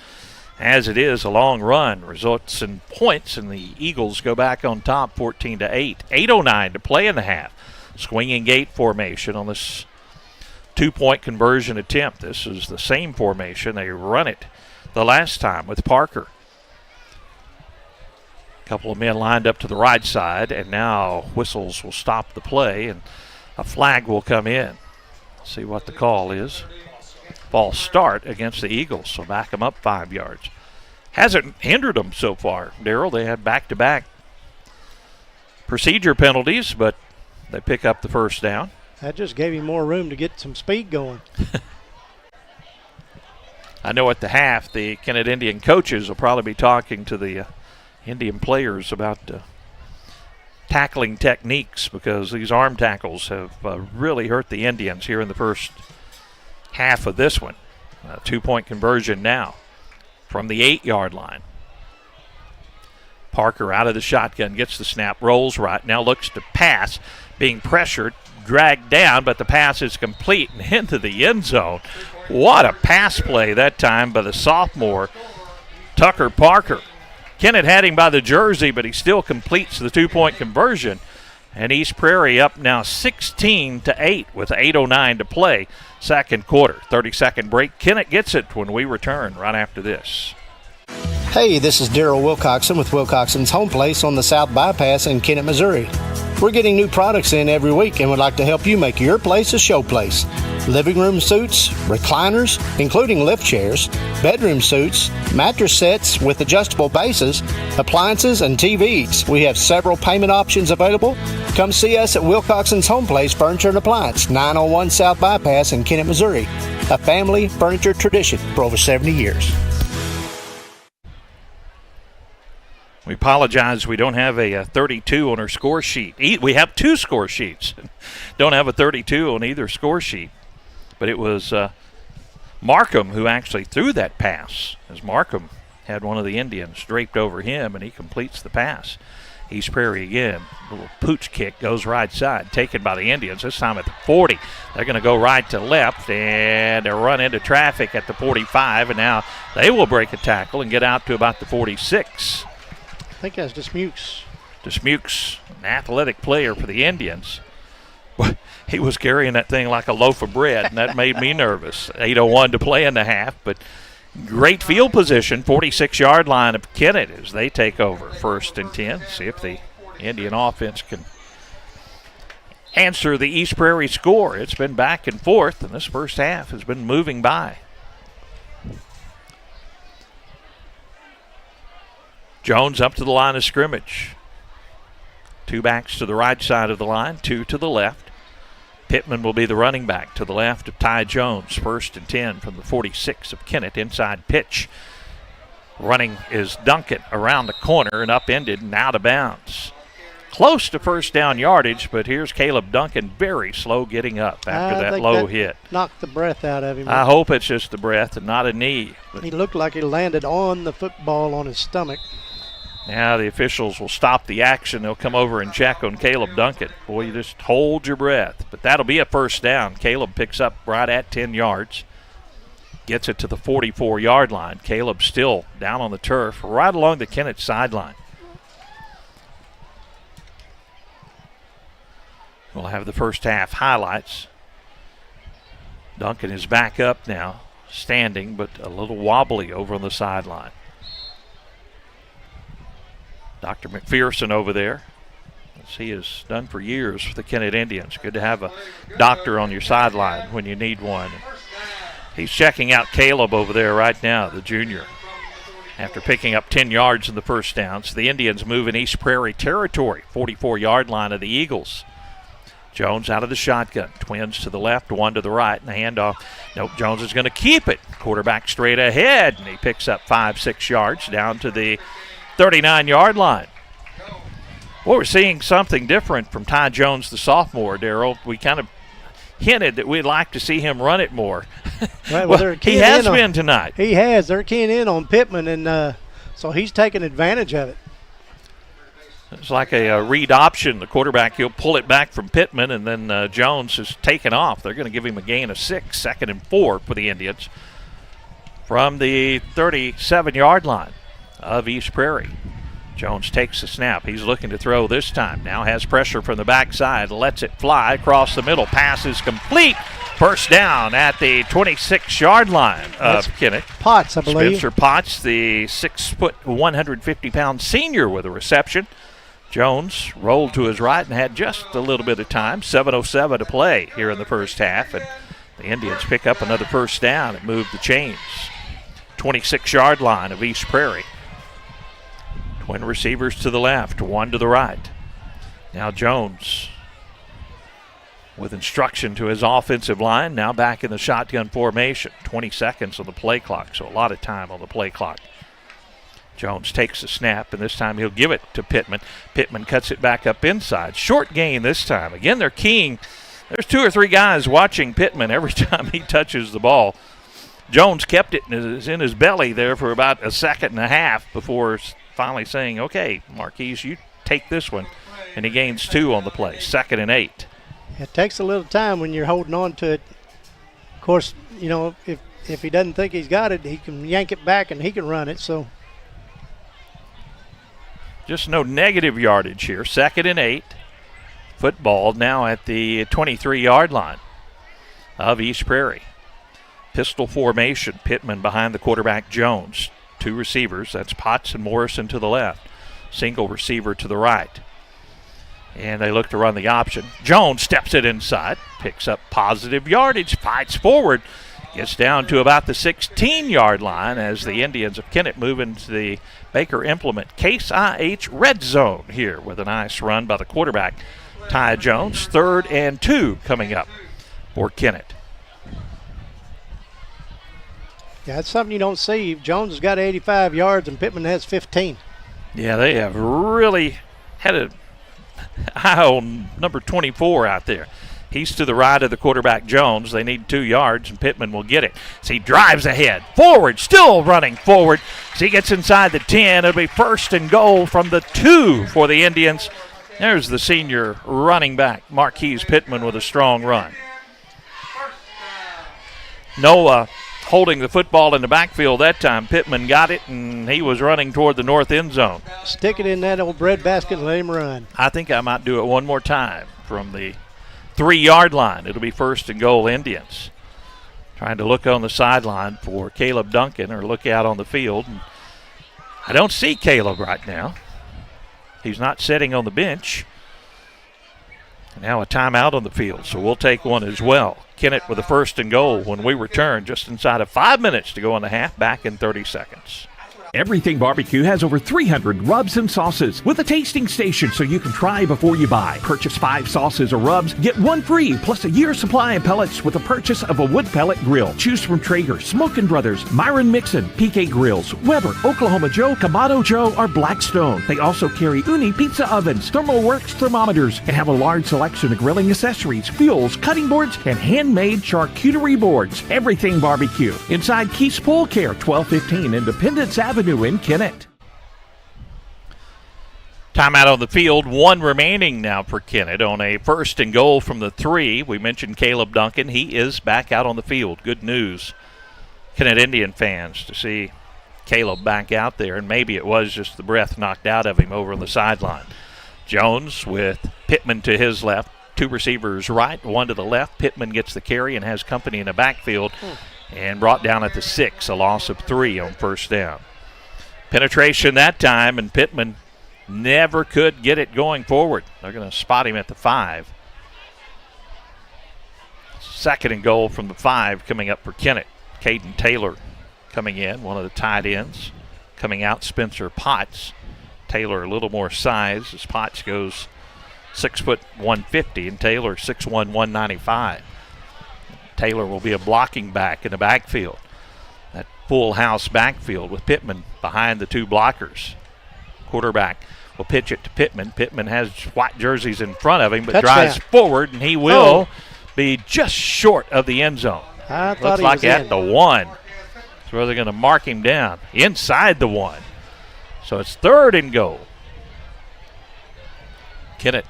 Speaker 3: as it is, a long run results in points, and the Eagles go back on top 14-8. 8:09 to play in the half. Swinging gate formation on this 2-point conversion attempt. This is the same formation. They run it the last time with Parker. A couple of men lined up to the right side, and now whistles will stop the play, and a flag will come in. See what the call is. False start against the Eagles, so back them up 5 yards. Hasn't hindered them so far, Darryl. They had back-to-back procedure penalties, but they pick up the first down.
Speaker 7: That just gave him more room to get some speed going.
Speaker 3: I know at the half, the Kennett Indian coaches will probably be talking to the Indian players about tackling techniques, because these arm tackles have really hurt the Indians here in the first half of this one. 2-point conversion now from the 8-yard line. Parker out of the shotgun, gets the snap, rolls right, now looks to pass, being pressured, dragged down, but the pass is complete and into the end zone. What a pass play that time by the sophomore, Tucker Parker. Kennett had him by the jersey, but he still completes the 2-point conversion. And East Prairie up now 16-8 with 8:09 to play. Second quarter, 30-second break. Kennett gets it when we return right after this.
Speaker 16: Hey, this is Daryl Wilcoxon with Wilcoxon's Home Place on the South Bypass in Kennett, Missouri. We're getting new products in every week and would like to help you make your place a show place. Living room suites, recliners, including lift chairs, bedroom suites, mattress sets with adjustable bases, appliances, and TVs. We have several payment options available. Come see us at Wilcoxon's Home Place Furniture and Appliance, 901 South Bypass in Kennett, Missouri. A family furniture tradition for over 70 years.
Speaker 3: We apologize. We don't have a 32 on our score sheet. We have 2 score sheets. Don't have a 32 on either score sheet. But it was Markham who actually threw that pass, as Markham had one of the Indians draped over him, and he completes the pass. East Prairie again. A little pooch kick goes right side, taken by the Indians, this time at the 40. They're going to go right to left, and they run into traffic at the 45, and now they will break a tackle and get out to about the 46.
Speaker 7: I think that's Dismukes.
Speaker 3: Dismukes, an athletic player for the Indians. He was carrying that thing like a loaf of bread, and that made me nervous. 8:01 to play in the half, but great field position, 46-yard line of Kennett as they take over. 1st and 10. See if the Indian offense can answer the East Prairie score. It's been back and forth, and this first half has been moving by. Jones up to the line of scrimmage. 2 backs to the right side of the line, 2 to the left. Pittman will be the running back to the left of Ty Jones. 1st and 10 from the 46 of Kennett. Inside pitch. Running is Duncan around the corner and upended and out of bounds. Close to first down yardage, but here's Caleb Duncan very slow getting up after that low hit.
Speaker 7: Knocked the breath out of him.
Speaker 3: I hope it's just the breath and not a knee.
Speaker 7: He looked like he landed on the football on his stomach.
Speaker 3: Now the officials will stop the action. They'll come over and check on Caleb Duncan. Boy, you just hold your breath. But that'll be a first down. Caleb picks up right at 10 yards. Gets it to the 44-yard line. Caleb still down on the turf right along the Kennett sideline. We'll have the first half highlights Duncan is back up now, standing, but a little wobbly over on the sideline. Dr. McPherson over there, as he has done for years for the Kennett Indians. Good to have a doctor on your sideline when you need one. He's checking out Caleb over there right now, the junior, after picking up 10 yards in the first down. So the Indians move in East Prairie territory, 44-yard line of the Eagles. Jones out of the shotgun. Twins to the left, one to the right, and the handoff. Nope, Jones is going to keep it. Quarterback straight ahead, and he picks up 5-6 yards down to the 39-yard line. Well, we're seeing something different from Ty Jones, the sophomore, Darryl. We kind of hinted that we'd like to see him run it more.
Speaker 7: Right, well,
Speaker 3: he has been tonight.
Speaker 7: He has. They're keying in on Pittman, and so he's taking advantage of it.
Speaker 3: It's like a read option. The quarterback, he'll pull it back from Pittman, and then Jones is taken off. They're going to give him a gain of 6, 2nd and 4 for the Indians from the 37-yard line of East Prairie. Jones takes the snap. He's looking to throw this time. Now has pressure from the backside. Lets it fly across the middle. Pass is complete. First down at the 26-yard line of Kennett.
Speaker 7: Potts, I believe.
Speaker 3: Spencer Potts, the 6-foot, 150-pound senior with a reception. Jones rolled to his right and had just a little bit of time. 7:07 to play here in the first half. And the Indians pick up another first down and move the chains. 26-yard line of East Prairie. Twin receivers to the left, one to the right. Now Jones with instruction to his offensive line. Now back in the shotgun formation. 20 seconds on the play clock, so a lot of time on the play clock. Jones takes the snap, and this time he'll give it to Pittman. Pittman cuts it back up inside. Short gain this time. Again, they're keying. There's 2 or 3 guys watching Pittman every time he touches the ball. Jones kept it in his belly there for about a second and a half before finally saying, okay, Marquise, you take this one. And he gains 2 on the play. 2nd and 8.
Speaker 7: It takes a little time when you're holding on to it. Of course, you know, if he doesn't think he's got it, he can yank it back and he can run it. So
Speaker 3: just no negative yardage here. 2nd and 8. Football now at the 23-yard line of East Prairie. Pistol formation. Pittman behind the quarterback, Jones. 2 receivers. That's Potts and Morrison to the left. Single receiver to the right. And they look to run the option. Jones steps it inside. Picks up positive yardage. Fights forward. Gets down to about the 16-yard line as the Indians of Kennett move into the Baker Implement Case IH red zone here with a nice run by the quarterback, Ty Jones. 3rd and 2 coming up for Kennett.
Speaker 7: Yeah, that's something you don't see. Jones has got 85 yards and Pittman has 15.
Speaker 3: Yeah, they have really had a eye on number 24 out there. He's to the right of the quarterback, Jones. They need 2 yards, and Pittman will get it. So he drives ahead. Forward, still running forward. So he gets inside the 10. It'll be 1st and goal from the 2 for the Indians. There's the senior running back, Marquise Pittman, with a strong run. Noah holding the football in the backfield that time. Pittman got it, and he was running toward the north end zone.
Speaker 7: Stick it in that old bread basket and let him run.
Speaker 3: I think I might do it one more time from the 3-yard line. It'll be 1st and goal Indians. Trying to look on the sideline for Caleb Duncan or look out on the field. And I don't see Caleb right now. He's not sitting on the bench. Now a timeout on the field, so we'll take one as well. Kennett with a 1st and goal when we return just inside of 5 minutes to go in the half, back in 30 seconds.
Speaker 2: Everything Barbecue has over 300 rubs and sauces with a tasting station so you can try before you buy. Purchase 5 sauces or rubs, get 1 free, plus a year's supply of pellets with the purchase of a wood pellet grill. Choose from Traeger, Smokin' Brothers, Myron Mixon, PK Grills, Weber, Oklahoma Joe, Kamado Joe, or Blackstone. They also carry Uni pizza ovens, Thermal Works thermometers, and have a large selection of grilling accessories, fuels, cutting boards, and handmade charcuterie boards. Everything Barbecue. Inside Keith's Pool Care, 1215 Independence Avenue in Kennett.
Speaker 3: Timeout on the field, 1 remaining now for Kennett on a 1st and goal from the 3. We mentioned Caleb Duncan. He is back out on the field. Good news, Kennett Indian fans, to see Caleb back out there, and maybe it was just the breath knocked out of him over on the sideline. Jones with Pittman to his left. two receivers right, one to the left. Pittman gets the carry and has company in the backfield and brought down at the 6, a loss of 3 on first down. Penetration that time, and Pittman never could get it going forward. They're going to spot him at the 5. Second and goal from the 5 coming up for Kennett. Caden Taylor coming in, one of the tight ends. Coming out, Spencer Potts. Taylor a little more size as Potts goes 6 foot 150 and Taylor 6'1", 195. Taylor will be a blocking back in the backfield. That full house backfield with Pittman behind the two blockers. Quarterback will pitch it to Pittman. Pittman has white jerseys in front of him, but drives forward, and he will be just short of the end zone.
Speaker 7: I thought
Speaker 3: Looks
Speaker 7: he
Speaker 3: like
Speaker 7: was
Speaker 3: at
Speaker 7: in.
Speaker 3: the 1. That's where they're going to mark him down inside the 1. So it's third and goal. Kennett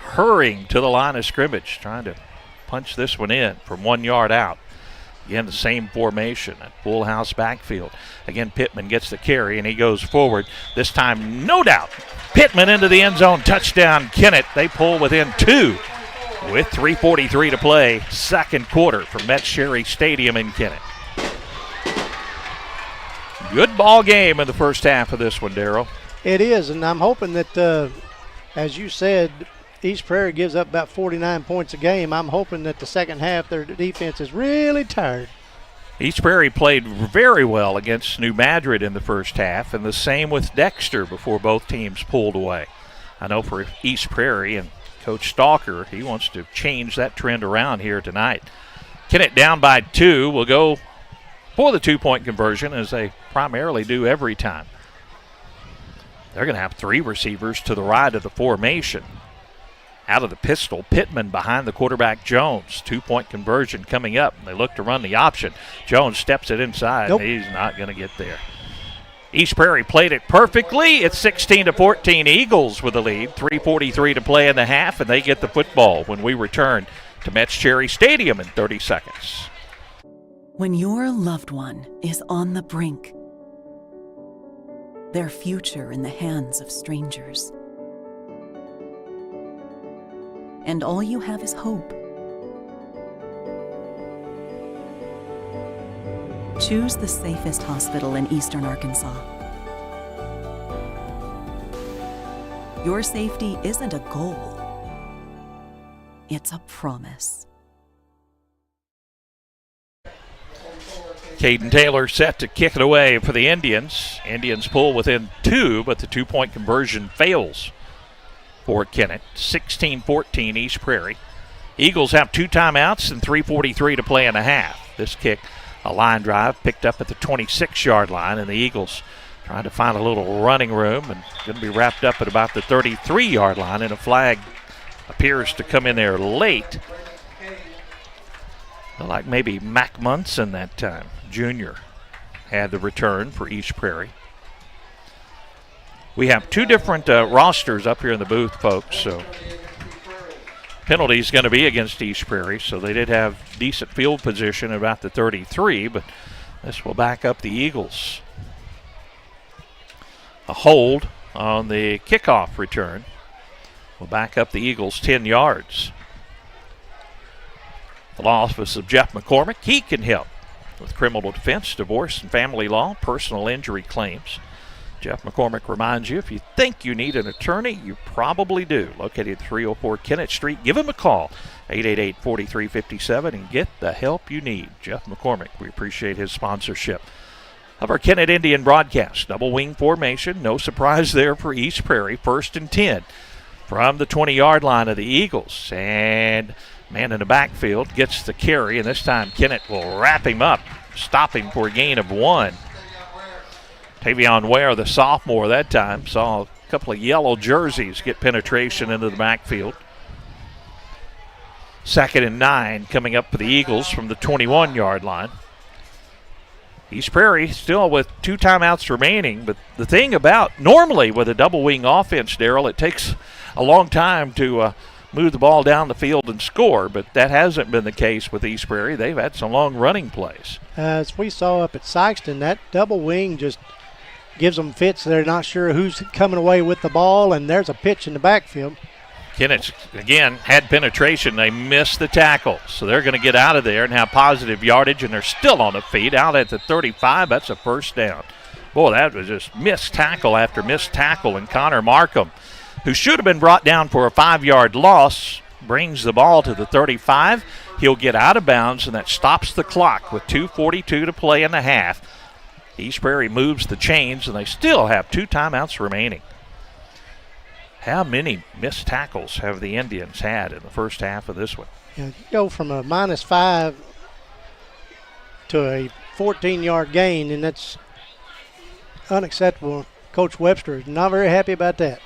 Speaker 3: hurrying to the line of scrimmage, trying to punch this one in from 1 yard out. Again, the same formation, a full house backfield. Again, Pittman gets the carry, and he goes forward. This time, no doubt, Pittman into the end zone, touchdown, Kennett. They pull within 2 with 3:43 to play, second quarter from Metz Cherry Stadium in Kennett. Good ball game in the first half of this one, Darryl.
Speaker 7: It is, and I'm hoping that, as you said, East Prairie gives up about 49 points a game. I'm hoping that the second half their defense is really tired.
Speaker 3: East Prairie played very well against New Madrid in the first half, and the same with Dexter before both teams pulled away. I know for East Prairie and Coach Stalker, he wants to change that trend around here tonight. Kennett down by 2 will go for the 2-point conversion, as they primarily do every time. They're going to have 3 receivers to the right of the formation. Out of the pistol, Pittman behind the quarterback Jones. 2-point conversion coming up. They look to run the option. Jones steps it inside.
Speaker 7: Nope.
Speaker 3: He's not going to get there. East Prairie played it perfectly. It's 16-14. Eagles with the lead. 3:43 to play in the half, and they get the football when we return to Metz Cherry Stadium in 30 seconds.
Speaker 17: When your loved one is on the brink, their future in the hands of strangers, and all you have is hope, choose the safest hospital in eastern Arkansas. Your safety isn't a goal, it's a promise.
Speaker 3: Caden Taylor set to kick it away for the Indians. Indians pull within 2, but the 2-point conversion fails for Kennett. 16-14 East Prairie. Eagles have 2 timeouts and 3:43 to play in a half. This kick, a line drive, picked up at the 26-yard line, and the Eagles trying to find a little running room and going to be wrapped up at about the 33-yard line, and a flag appears to come in there late. Like maybe Mac Munson that time, junior, had the return for East Prairie. We have 2 different rosters up here in the booth, folks, so penalty is going to be against East Prairie, so they did have decent field position about the 33, but this will back up the Eagles. A hold on the kickoff return will back up the Eagles 10 yards. The law office of Jeff McCormick, he can help with criminal defense, divorce and family law, personal injury claims. Jeff McCormick reminds you, if you think you need an attorney, you probably do. Located at 304 Kennett Street, give him a call, 888-4357, and get the help you need. Jeff McCormick, we appreciate his sponsorship of our Kennett Indian broadcast. Double wing formation, no surprise there for East Prairie. 1st and 10 from the 20-yard line of the Eagles. And man in the backfield gets the carry, and this time Kennett will wrap him up, stop him for a gain of 1. Tavion Ware, the sophomore that time, saw a couple of yellow jerseys get penetration into the backfield. 2nd and 9 coming up for the Eagles from the 21-yard line. East Prairie still with 2 timeouts remaining, but the thing about normally with a double wing offense, Darryl, it takes a long time to move the ball down the field and score, but that hasn't been the case with East Prairie. They've had some long running plays.
Speaker 7: As we saw up at Sykeston, that double wing just gives them fits. They're not sure who's coming away with the ball, and there's a pitch in the backfield.
Speaker 3: Kennett, again, had penetration. They missed the tackle. So they're going to get out of there and have positive yardage, and they're still on the feet. Out at the 35, that's a first down. Boy, that was just missed tackle after missed tackle. And Connor Markham, who should have been brought down for a 5-yard loss, brings the ball to the 35. He'll get out of bounds, and that stops the clock with 2:42 to play in the half. East Prairie moves the chains, and they still have 2 timeouts remaining. How many missed tackles have the Indians had in the first half of this one?
Speaker 7: Yeah, you go from a -5 to a 14-yard gain, and that's unacceptable. Coach Webster is not very happy about that.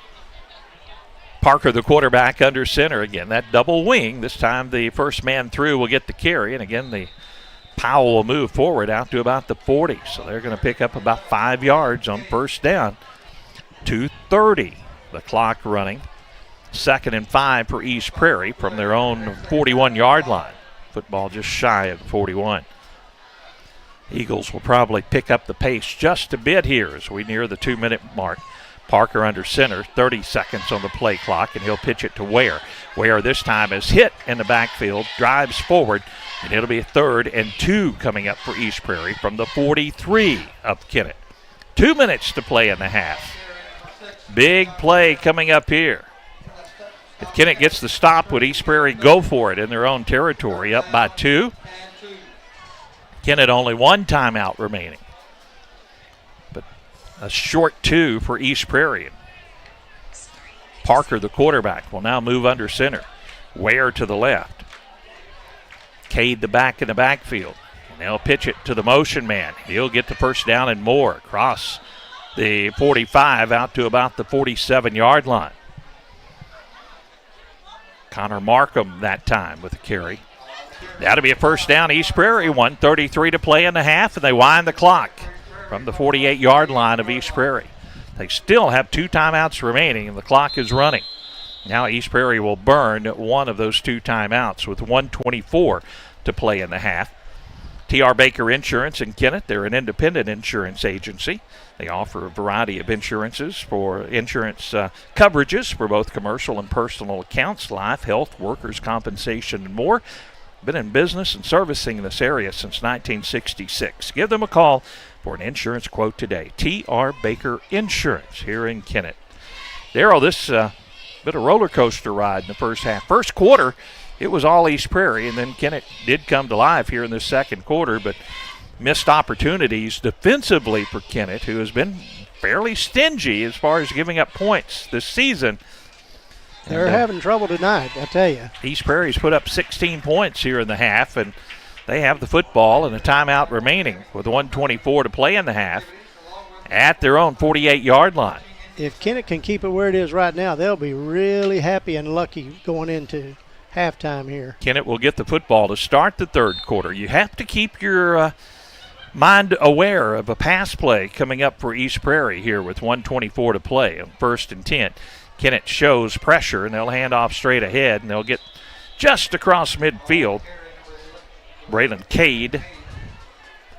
Speaker 3: Parker, the quarterback, under center again. That double wing. This time the first man through will get the carry, and again the Powell will move forward out to about the 40. So they're going to pick up about 5 yards on first down. 2:30. The clock running. 2nd and 5 for East Prairie from their own 41-yard line. Football just shy of 41. Eagles will probably pick up the pace just a bit here as we near the 2-minute mark. Parker under center, 30 seconds on the play clock, and he'll pitch it to Ware. Ware this time is hit in the backfield, drives forward, and it'll be 3rd and 2 coming up for East Prairie from the 43 of Kennett. 2 minutes to play in the half. Big play coming up here. If Kennett gets the stop, would East Prairie go for it in their own territory, up by 2? Kennett only 1 timeout remaining. But a short 2 for East Prairie. Parker, the quarterback, will now move under center. Ware to the left. Cade the back in the backfield. And they'll pitch it to the motion man. He'll get the first down and more across the 45 out to about the 47-yard line. Connor Markham that time with the carry. That'll be a first down, East Prairie. 1:33 to play in the half, and they wind the clock from the 48-yard line of East Prairie. They still have 2 timeouts remaining, and the clock is running. Now East Prairie will burn one of those 2 timeouts with 1:24 to play in the half. T.R. Baker Insurance in Kennett. They're an independent insurance agency. They offer a variety of insurances for insurance coverages for both commercial and personal accounts, life, health, workers' compensation, and more. Been in business and servicing this area since 1966. Give them a call for an insurance quote today. T.R. Baker Insurance here in Kennett. Darryl, this bit of roller coaster ride in the first half. First quarter, it was all East Prairie, and then Kennett did come to life here in the second quarter, but missed opportunities defensively for Kennett, who has been fairly stingy as far as giving up points this season.
Speaker 7: They're having trouble tonight, I tell you.
Speaker 3: East Prairie's put up 16 points here in the half, and they have the football and a timeout remaining with 1:24 to play in the half at their own 48-yard line.
Speaker 7: If Kennett can keep it where it is right now, they'll be really happy and lucky going into halftime here.
Speaker 3: Kennett will get the football to start the third quarter. You have to keep your mind aware of a pass play coming up for East Prairie here with 1:24 to play on 1st and 10. Kennett shows pressure, and they'll hand off straight ahead, and they'll get just across midfield. Braylon Cade,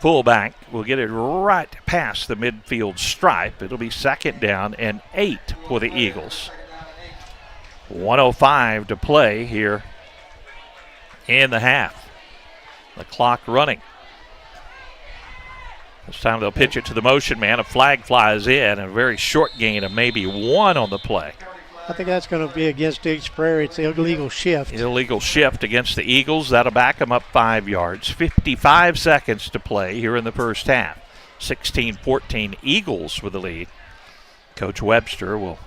Speaker 3: fullback, will get it right past the midfield stripe. It'll be 2nd down and 8 for the Eagles. 1:05 to play here in the half. The clock running. This time they'll pitch it to the motion man. A flag flies in, a very short gain of maybe 1 on the play.
Speaker 7: I think that's going to be against East Prairie. It's an illegal shift.
Speaker 3: Illegal shift against the Eagles. That'll back them up 5 yards. 55 seconds to play here in the first half. 16-14 Eagles with the lead. Coach Webster will.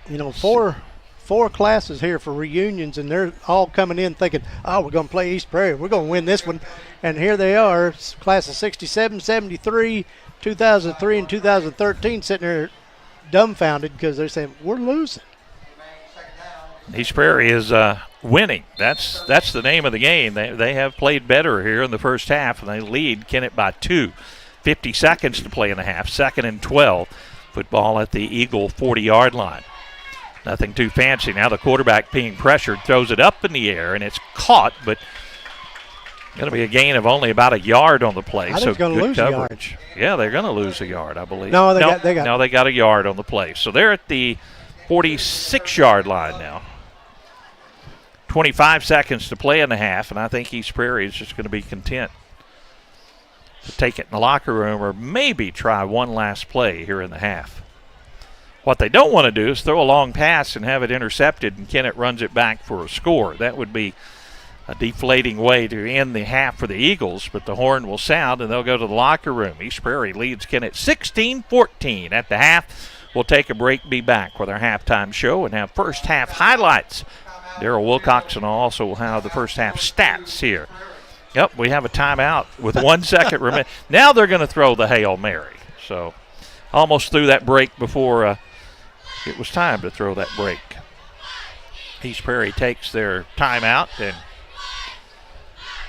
Speaker 7: You know, four classes here for reunions, and they're all coming in thinking, oh, we're going to play East Prairie. We're going to win this one. And here they are, class of 67, 73, 2003, and 2013 sitting there dumbfounded because they're saying, we're losing.
Speaker 3: East Prairie is winning. That's the name of the game. They have played better here in the first half, and they lead Kennett by 2. 50 seconds to play in the half, 2nd and 12. Football at the Eagle 40-yard line. Nothing too fancy. Now the quarterback being pressured throws it up in the air, and it's caught, but going to be a gain of only about 1 yard on the play.
Speaker 7: I think it's going to lose
Speaker 3: coverage. Yeah, they're going to lose 1 yard, I believe.
Speaker 7: No, they got
Speaker 3: 1 yard on the play. So they're at the 46-yard line now. 25 seconds to play in the half, and I think East Prairie is just going to be content to take it in the locker room or maybe try one last play here in the half. What they don't want to do is throw a long pass and have it intercepted and Kennett runs it back for a score. That would be a deflating way to end the half for the Eagles, but the horn will sound and they'll go to the locker room. East Prairie leads Kennett 16-14 at the half. We'll take a break, be back with our halftime show and have first half highlights. Darryl Wilcoxon also will have the first half stats here. Yep, we have a timeout with 1 second remaining. Now they're going to throw the Hail Mary. So almost threw that break before it was time to throw that break. East Prairie takes their timeout, and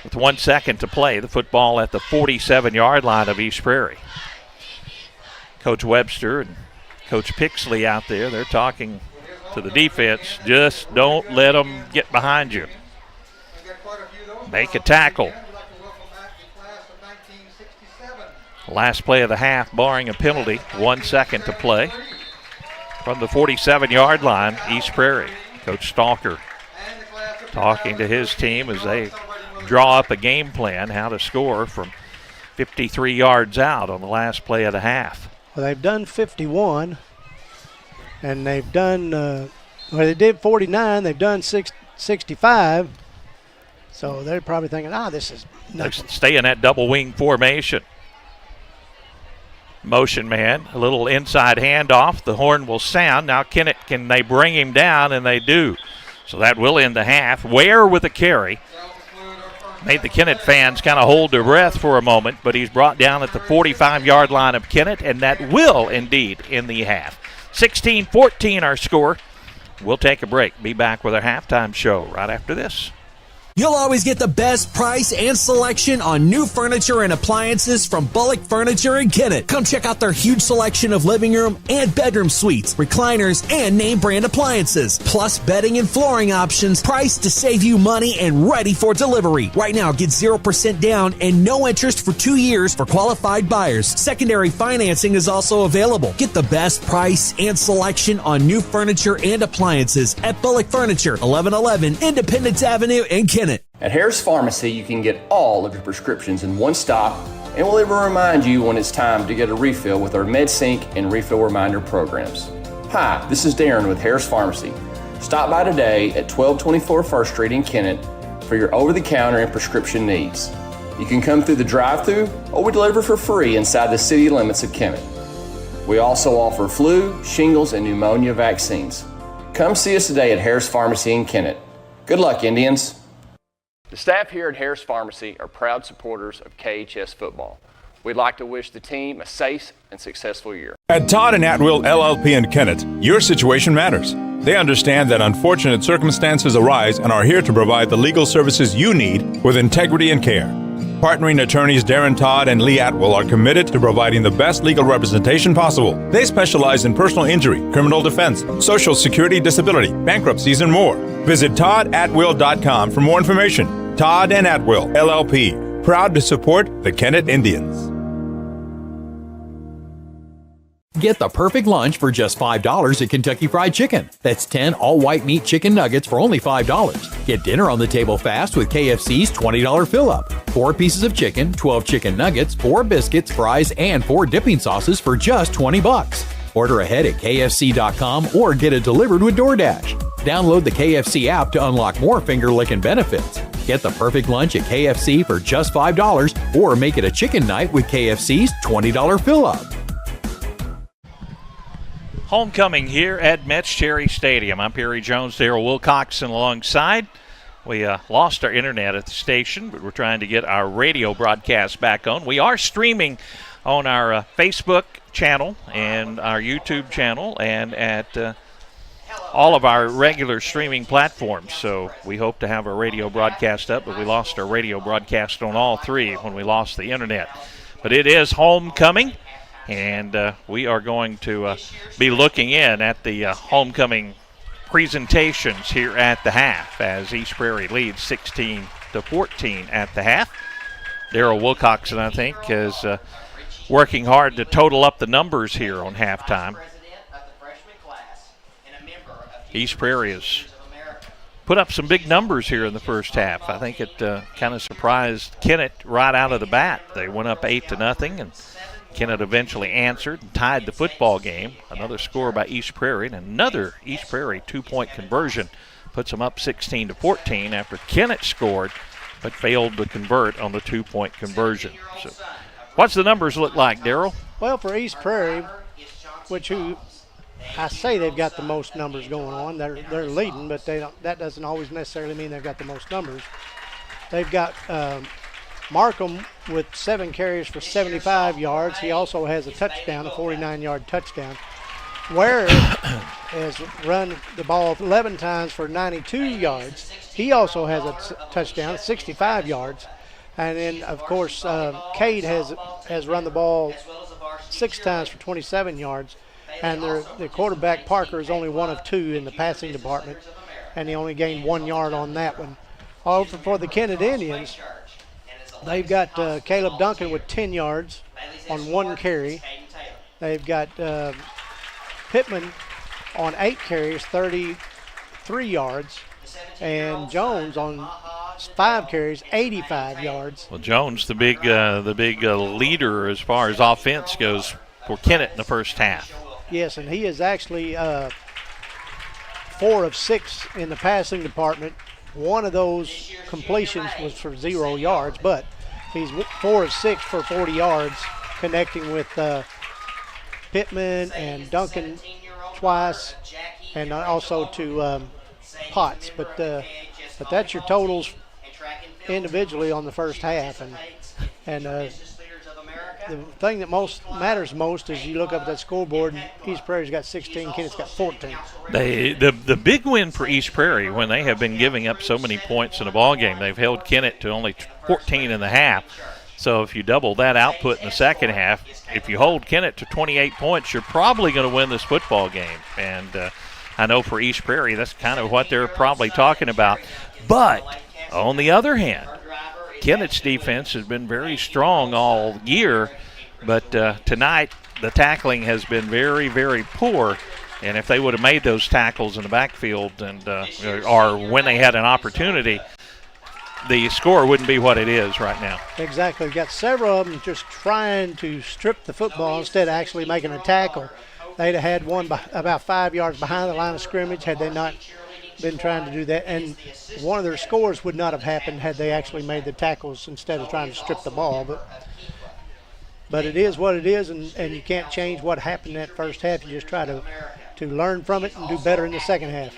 Speaker 3: with 1 second to play, the football at the 47-yard line of East Prairie. Coach Webster and Coach Pixley out there, they're talking to the defense. Just don't let them get behind you. Make a tackle. Last play of the half, barring a penalty. 1 second to play. From the 47-yard line, East Prairie. Coach Stalker talking to his team as they draw up a game plan, how to score from 53 yards out on the last play of the half.
Speaker 7: Well, they've done 51, and they've done, they did 49, they've done 65. So they're probably thinking, this is nothing.
Speaker 3: Stay in that double wing formation. Motion man, a little inside handoff. The horn will sound. Now Kennett, can they bring him down? And they do. So that will end the half. Ware with a carry. Made the Kennett fans kind of hold their breath for a moment, but he's brought down at the 45-yard line of Kennett, and that will indeed end the half. 16-14 our score. We'll take a break. Be back with our halftime show right after this.
Speaker 18: You'll always get the best price and selection on new furniture and appliances from Bullock Furniture in Kennett. Come check out their huge selection of living room and bedroom suites, recliners, and name brand appliances. Plus bedding and flooring options, priced to save you money and ready for delivery. Right now, get 0% down and no interest for 2 years for qualified buyers. Secondary financing is also available. Get the best price and selection on new furniture and appliances at Bullock Furniture, 1111 Independence Avenue in Kennett.
Speaker 4: At Harris Pharmacy, you can get all of your prescriptions in one stop, and we'll even remind you when it's time to get a refill with our MedSync and Refill Reminder programs. Hi, this is Darren with Harris Pharmacy. Stop by today at 1224 1st Street in Kennett for your over-the-counter and prescription needs. You can come through the drive-thru, or we deliver for free inside the city limits of Kennett. We also offer flu, shingles, and pneumonia vaccines. Come see us today at Harris Pharmacy in Kennett. Good luck, Indians. The staff here at Harris Pharmacy are proud supporters of KHS football. We'd like to wish the team a safe and successful year.
Speaker 5: At Todd and Atwill LLP in Kennett, your situation matters. They understand that unfortunate circumstances arise and are here to provide the legal services you need with integrity and care. Partnering attorneys Darren Todd and Lee Atwill are committed to providing the best legal representation possible. They specialize in personal injury, criminal defense, social security disability, bankruptcies, and more. Visit toddatwill.com for more information. Todd and Atwill, LLP, proud to support the Kennett Indians.
Speaker 6: Get the perfect lunch for just $5 at Kentucky Fried Chicken. That's 10 all-white meat chicken nuggets for only $5. Get dinner on the table fast with KFC's $20 fill-up. 4 pieces of chicken, 12 chicken nuggets, 4 biscuits, fries, and 4 dipping sauces for just $20. Order ahead at KFC.com or get it delivered with DoorDash. Download the KFC app to unlock more finger-licking benefits. Get the perfect lunch at KFC for just $5 or make it a chicken night with KFC's $20 fill-up.
Speaker 3: Homecoming here at Metz Cherry Stadium. I'm Perry Jones, Darryl Wilcoxon alongside. We lost our internet at the station, but we're trying to get our radio broadcast back on. We are streaming on our Facebook channel and our YouTube channel and at all of our regular streaming platforms. So we hope to have our radio broadcast up, but we lost our radio broadcast on all 3 when we lost the internet. But it is homecoming. And we are going to be looking in at the homecoming presentations here at the half as East Prairie leads 16-14 at the half. Darryl Wilcoxon, I think, is working hard to total up the numbers here on halftime. East Prairie has put up some big numbers here in the first half. I think it kind of surprised Kennett right out of the bat. They went up 8-0, and Kennett eventually answered and tied the football game. Another score by East Prairie, and another East Prairie 2-point conversion puts them up 16-14 after Kennett scored but failed to convert on the 2-point conversion. So, what's the numbers look like, Darryl?
Speaker 7: Well, for East Prairie, I say they've got the most numbers going on. They're leading, but that doesn't always necessarily mean they've got the most numbers. They've got Markham with 7 carries for 75 yards. He also has a touchdown, a 49-yard touchdown. Ware has run the ball 11 times for 92 yards. He also has a touchdown, 65 yards. And then, of course, Cade has run the ball 6 times for 27 yards. And the quarterback, Parker, is only 1 of 2 in the passing department, and he only gained 1 yard on that one. Over for the Kennett Indians, they've got Caleb Duncan with 10 yards on 1 carry. They've got Pittman on 8 carries, 33 yards, and Jones on 5 carries, 85 yards.
Speaker 3: Well, Jones, the big leader as far as offense goes for Kennett in the first half.
Speaker 7: Yes, and he is actually 4 of 6 in the passing department. One of those completions was for 0 yards, but he's 4 of 6 for 40 yards, connecting with Pittman and Duncan twice, and also to Potts. But that's your totals individually on the first half, and the thing that matters most is you look up at that scoreboard, and East Prairie's got 16, Kennett's got 14.
Speaker 3: The big win for East Prairie, when they have been giving up so many points in a ball game, they've held Kennett to only 14.5. So if you double that output in the second half, if you hold Kennett to 28 points, you're probably going to win this football game. And I know for East Prairie, that's kind of what they're probably talking about. But on the other hand, Kennett's defense has been very strong all year, but tonight the tackling has been very, very poor. And if they would have made those tackles in the backfield or when they had an opportunity, the score wouldn't be what it is right now.
Speaker 7: Exactly. Got several of them just trying to strip the football instead of actually making a tackle. They'd have had one about 5 yards behind the line of scrimmage had they not been trying to do that, and one of their scores would not have happened had they actually made the tackles instead of trying to strip the ball. But it is what it is, and you can't change what happened in that first half. You just try to learn from it and do better in the second half.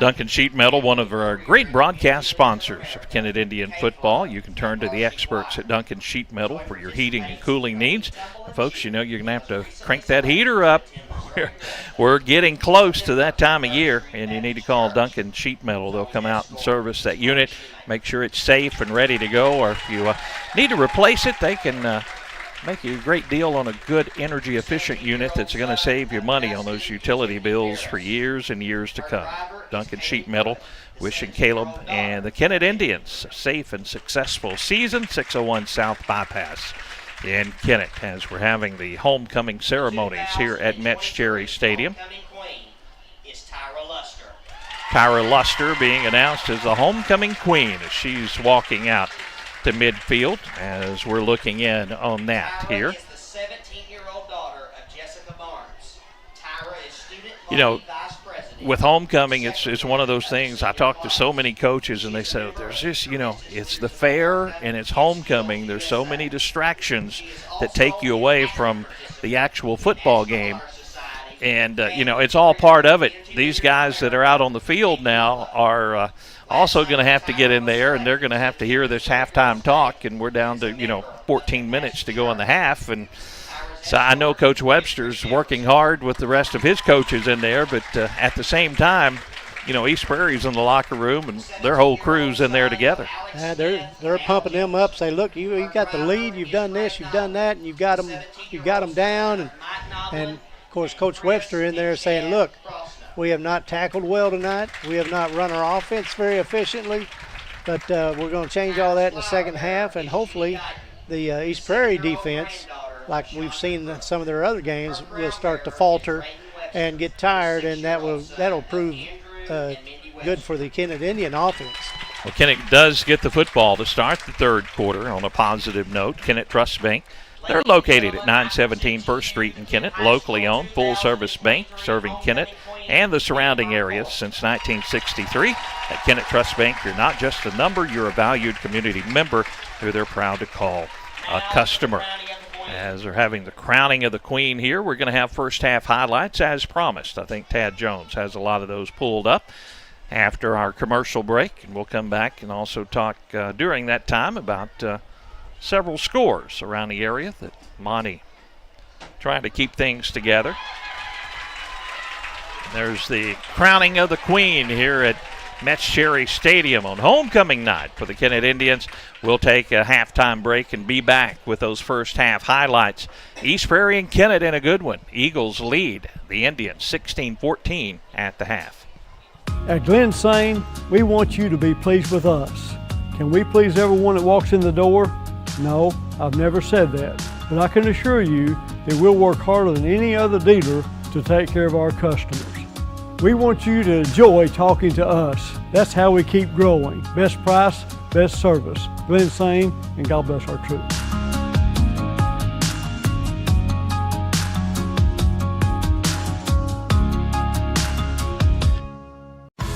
Speaker 3: Duncan Sheet Metal, one of our great broadcast sponsors of Kennett Indian football. You can turn to the experts at Duncan Sheet Metal for your heating and cooling needs. And folks, you know you're going to have to crank that heater up. We're getting close to that time of year, and you need to call Duncan Sheet Metal. They'll come out and service that unit, make sure it's safe and ready to go, or if you need to replace it, they can make you a great deal on a good energy-efficient unit that's going to save you money on those utility bills for years and years to come. Duncan Sheet Metal, wishing Caleb and the Kennett Indians a safe and successful season. 601 South Bypass in Kennett as we're having the homecoming ceremonies here at Metz Cherry Stadium. Tyra Luster being announced as the homecoming queen as she's walking out to midfield as we're looking in on that here. You know, with homecoming, it's one of those things. I talk to so many coaches, and they say, there's just, it's the fair and it's homecoming. There's so many distractions that take you away from the actual football game. And, it's all part of it. These guys that are out on the field now are also going to have to get in there, and they're going to have to hear this halftime talk, and we're down to, 14 minutes to go in the half. And so I know Coach Webster's working hard with the rest of his coaches in there, but at the same time, East Prairie's in the locker room, and their whole crew's in there together.
Speaker 7: They're pumping them up, say, look, you got the lead, you've done this, you've done that, and you've got them down. And of course, Coach Webster in there saying, look, we have not tackled well tonight. We have not run our offense very efficiently, but we're going to change all that in the second half, and hopefully the East Prairie defense, like we've seen in some of their other games, will start to falter and get tired, and that'll prove good for the Kennett Indian offense.
Speaker 3: Well, Kennett does get the football to start the third quarter on a positive note. Kennett Trust Bank, they're located at 917 First Street in Kennett, locally owned, full-service bank serving Kennett and the surrounding areas since 1963. At Kennett Trust Bank, you're not just a number, you're a valued community member who they're proud to call a customer. As they're having the crowning of the queen here, we're going to have first half highlights as promised. I think Tad Jones has a lot of those pulled up after our commercial break, and we'll come back and also talk during that time about several scores around the area that Monty trying to keep things together. There's the crowning of the queen here at Metz Cherry Stadium on homecoming night for the Kennett Indians. We'll take a halftime break and be back with those first half highlights. East Prairie and Kennett in a good one. Eagles lead the Indians 16-14 at the half.
Speaker 8: At Glen Sane, we want you to be pleased with us. Can we please everyone that walks in the door? No, I've never said that. But I can assure you that we'll work harder than any other dealer to take care of our customers. We want you to enjoy talking to us. That's how we keep growing. Best price, best service. Glen Sane, and God bless our troops.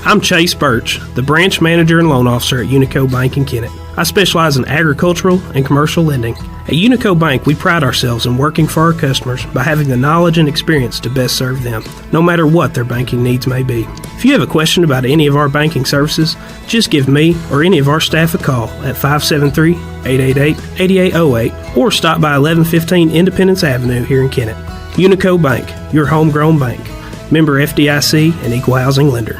Speaker 9: I'm Chase Birch, the branch manager and loan officer at Unico Bank in Kennett. I specialize in agricultural and commercial lending. At Unico Bank, we pride ourselves in working for our customers by having the knowledge and experience to best serve them, no matter what their banking needs may be. If you have a question about any of our banking services, just give me or any of our staff a call at 573-888-8808 or stop by 1115 Independence Avenue here in Kennett. Unico Bank, your homegrown bank. Member FDIC and equal housing lender.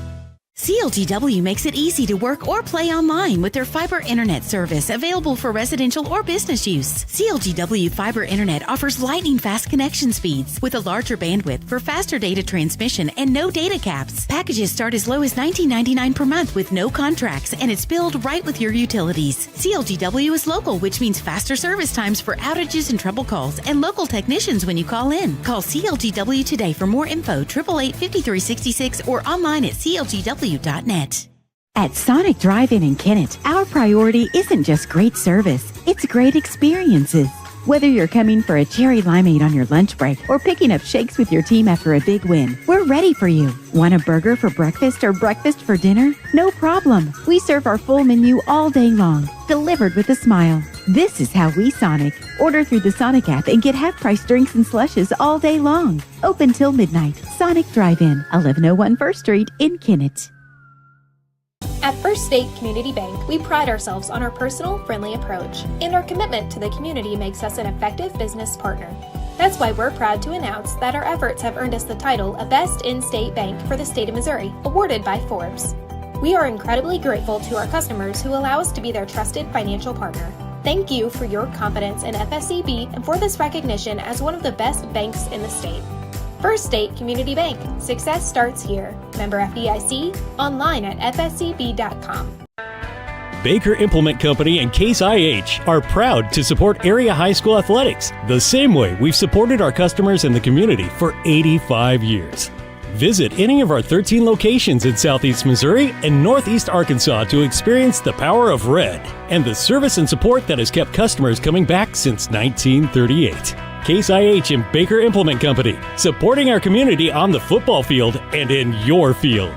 Speaker 10: CLGW makes it easy to work or play online with their fiber internet service available for residential or business use. CLGW Fiber Internet offers lightning-fast connection speeds with a larger bandwidth for faster data transmission and no data caps. Packages start as low as $19.99 per month with no contracts, and it's billed right with your utilities. CLGW is local, which means faster service times for outages and trouble calls and local technicians when you call in. Call CLGW today for more info, 888-5366, or online at clgw.net.
Speaker 11: At Sonic Drive-In in Kennett, our priority isn't just great service, it's great experiences. Whether you're coming for a cherry limeade on your lunch break or picking up shakes with your team after a big win, we're ready for you. Want a burger for breakfast or breakfast for dinner? No problem. We serve our full menu all day long, delivered with a smile. This is how we Sonic. Order through the Sonic app and get half-price drinks and slushes all day long. Open till midnight. Sonic Drive-In, 1101 First Street in Kennett.
Speaker 12: At First State Community Bank, we pride ourselves on our personal, friendly approach, and our commitment to the community makes us an effective business partner. That's why we're proud to announce that our efforts have earned us the title of Best In-State Bank for the state of Missouri, awarded by Forbes. We are incredibly grateful to our customers who allow us to be their trusted financial partner. Thank you for your confidence in FSCB and for this recognition as one of the best banks in the state. First State Community Bank. Success starts here. Member FDIC. Online at fscb.com.
Speaker 13: Baker Implement Company and Case IH are proud to support area high school athletics the same way we've supported our customers in the community for 85 years. Visit any of our 13 locations in Southeast Missouri and Northeast Arkansas to experience the power of red and the service and support that has kept customers coming back since 1938. Case IH and Baker Implement Company, supporting our community on the football field and in your field.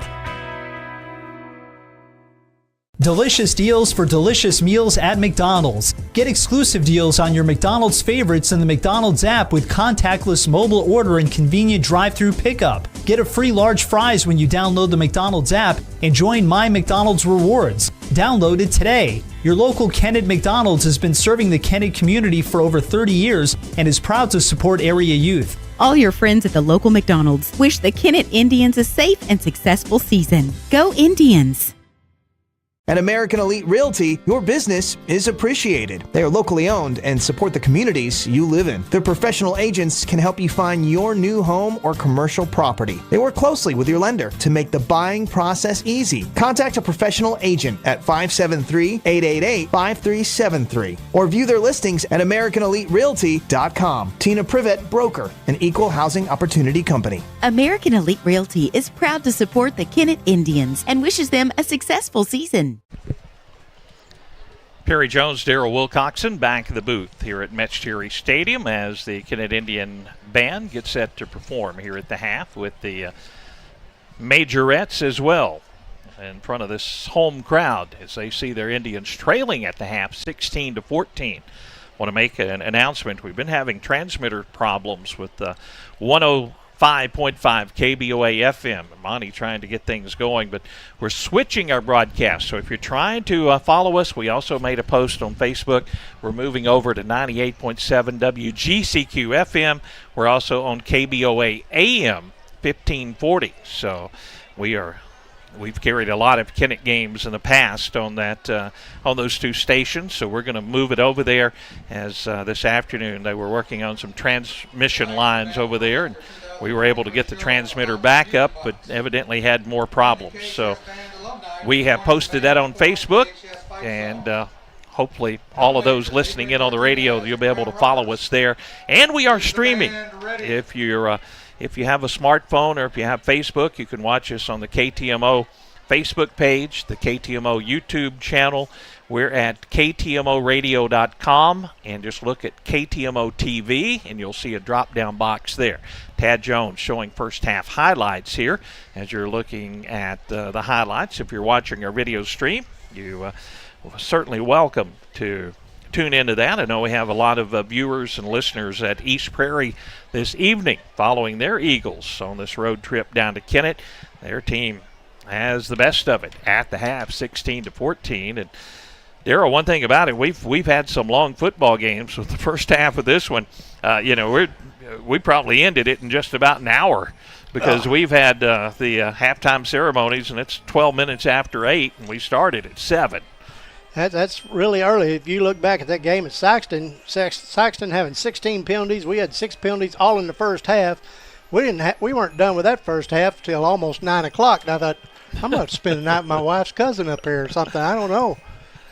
Speaker 14: Delicious deals for delicious meals at McDonald's. Get exclusive deals on your McDonald's favorites in the McDonald's app with contactless mobile order and convenient drive-thru pickup. Get a free large fries when you download the McDonald's app and join My McDonald's Rewards. Download it today. Your local Kennett McDonald's has been serving the Kennett community for over 30 years and is proud to support area youth.
Speaker 10: All your friends at the local McDonald's wish the Kennett Indians a safe and successful season. Go Indians!
Speaker 15: At American Elite Realty, your business is appreciated. They are locally owned and support the communities you live in. Their professional agents can help you find your new home or commercial property. They work closely with your lender to make the buying process easy. Contact a professional agent at 573-888-5373 or view their listings at AmericanEliteRealty.com. Tina Privet, broker, an equal housing opportunity company.
Speaker 11: American Elite Realty is proud to support the Kennett Indians and wishes them a successful season.
Speaker 3: Perry Jones, Darrell Wilcoxon back in the booth here at Metz Cherry Stadium as the Kennett Indian Band gets set to perform here at the half with the Majorettes as well in front of this home crowd as they see their Indians trailing at the half 16-14. Want to make an announcement. We've been having transmitter problems with the 105.5 KBOA FM. Monty trying to get things going, but we're switching our broadcast. So if you're trying to follow us, we also made a post on Facebook. We're moving over to 98.7 WGCQ FM. We're also on KBOA AM 1540. So we've carried a lot of Kennett games in the past on that on those two stations, so we're going to move it over there as this afternoon they were working on some transmission lines over there, and we were able to get the transmitter back up, but evidently had more problems. So we have posted that on Facebook, and hopefully all of those listening in on the radio, you'll be able to follow us there. And we are streaming. If you have a smartphone or if you have Facebook, you can watch us on the KTMO Facebook page, the KTMO YouTube channel. We're at ktmoradio.com, and just look at KTMO TV, and you'll see a drop-down box there. Tad Jones showing first half highlights here as you're looking at the highlights. If you're watching our video stream, you are certainly welcome to tune into that. I know we have a lot of viewers and listeners at East Prairie this evening following their Eagles on this road trip down to Kennett. Their team has the best of it at the half, 16-14. And Darrell, one thing about it, we've had some long football games with the first half of this one. We probably ended it in just about an hour because we've had the halftime ceremonies, and it's 12 minutes after 8, and we started at 7.
Speaker 7: That's really early. If you look back at that game at Saxton having 16 penalties, we had 6 penalties all in the first half. We weren't done with that first half till almost 9 o'clock. And I thought, I'm going to spend the night with my wife's cousin up here or something. I don't know.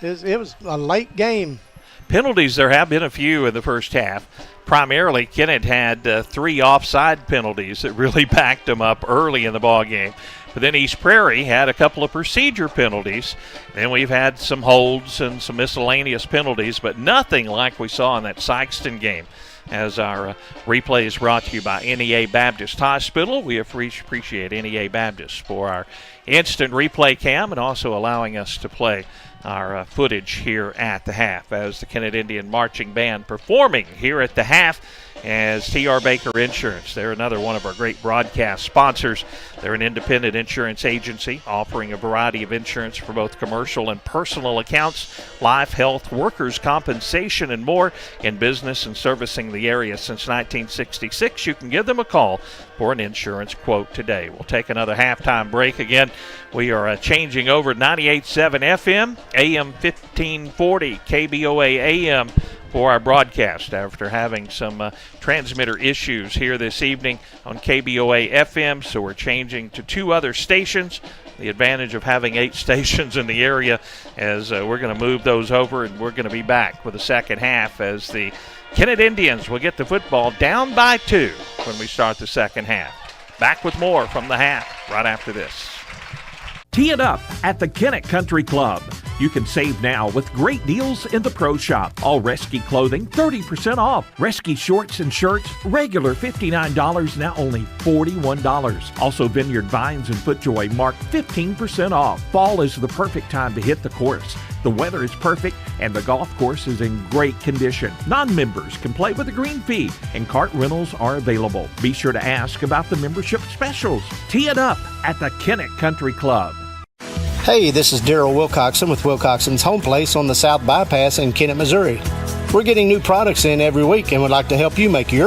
Speaker 7: It was a late game.
Speaker 3: Penalties, there have been a few in the first half. Primarily, Kennett had 3 offside penalties that really backed them up early in the ball game. But then East Prairie had a couple of procedure penalties. Then we've had some holds and some miscellaneous penalties, but nothing like we saw in that Sykeston game. As our replay is brought to you by NEA Baptist Hospital. We appreciate NEA Baptist for our instant replay cam and also allowing us to play our footage here at the half as the Kennett Indian Marching Band performing here at the half as T.R. Baker Insurance. They're another one of our great broadcast sponsors. They're an independent insurance agency offering a variety of insurance for both commercial and personal accounts, life, health, workers' compensation, and more in business and servicing the area since 1966. You can give them a call for an insurance quote today. We'll take another halftime break again. We are changing over 98.7 FM, AM 1540, KBOA AM for our broadcast after having some transmitter issues here this evening on KBOA FM. So we're changing to 2 other stations. The advantage of having 8 stations in the area as we're going to move those over, and we're going to be back with the second half as the Kennett Indians will get the football down by 2 when we start the second half. Back with more from the half right after this.
Speaker 2: Tee it up at the Kennett Country Club. You can save now with great deals in the Pro Shop. All Rescue clothing, 30% off. Rescue shorts and shirts, regular $59, now only $41. Also, Vineyard Vines and FootJoy marked 15% off. Fall is the perfect time to hit the course. The weather is perfect and the golf course is in great condition. Non-members can play with a green fee and cart rentals are available. Be sure to ask about the membership specials. Tee it up at the Kennett Country Club.
Speaker 16: Hey, this is Darrell Wilcoxon with Wilcoxon's Home Place on the South Bypass in Kennett, Missouri. We're getting new products in every week and would like to help you make your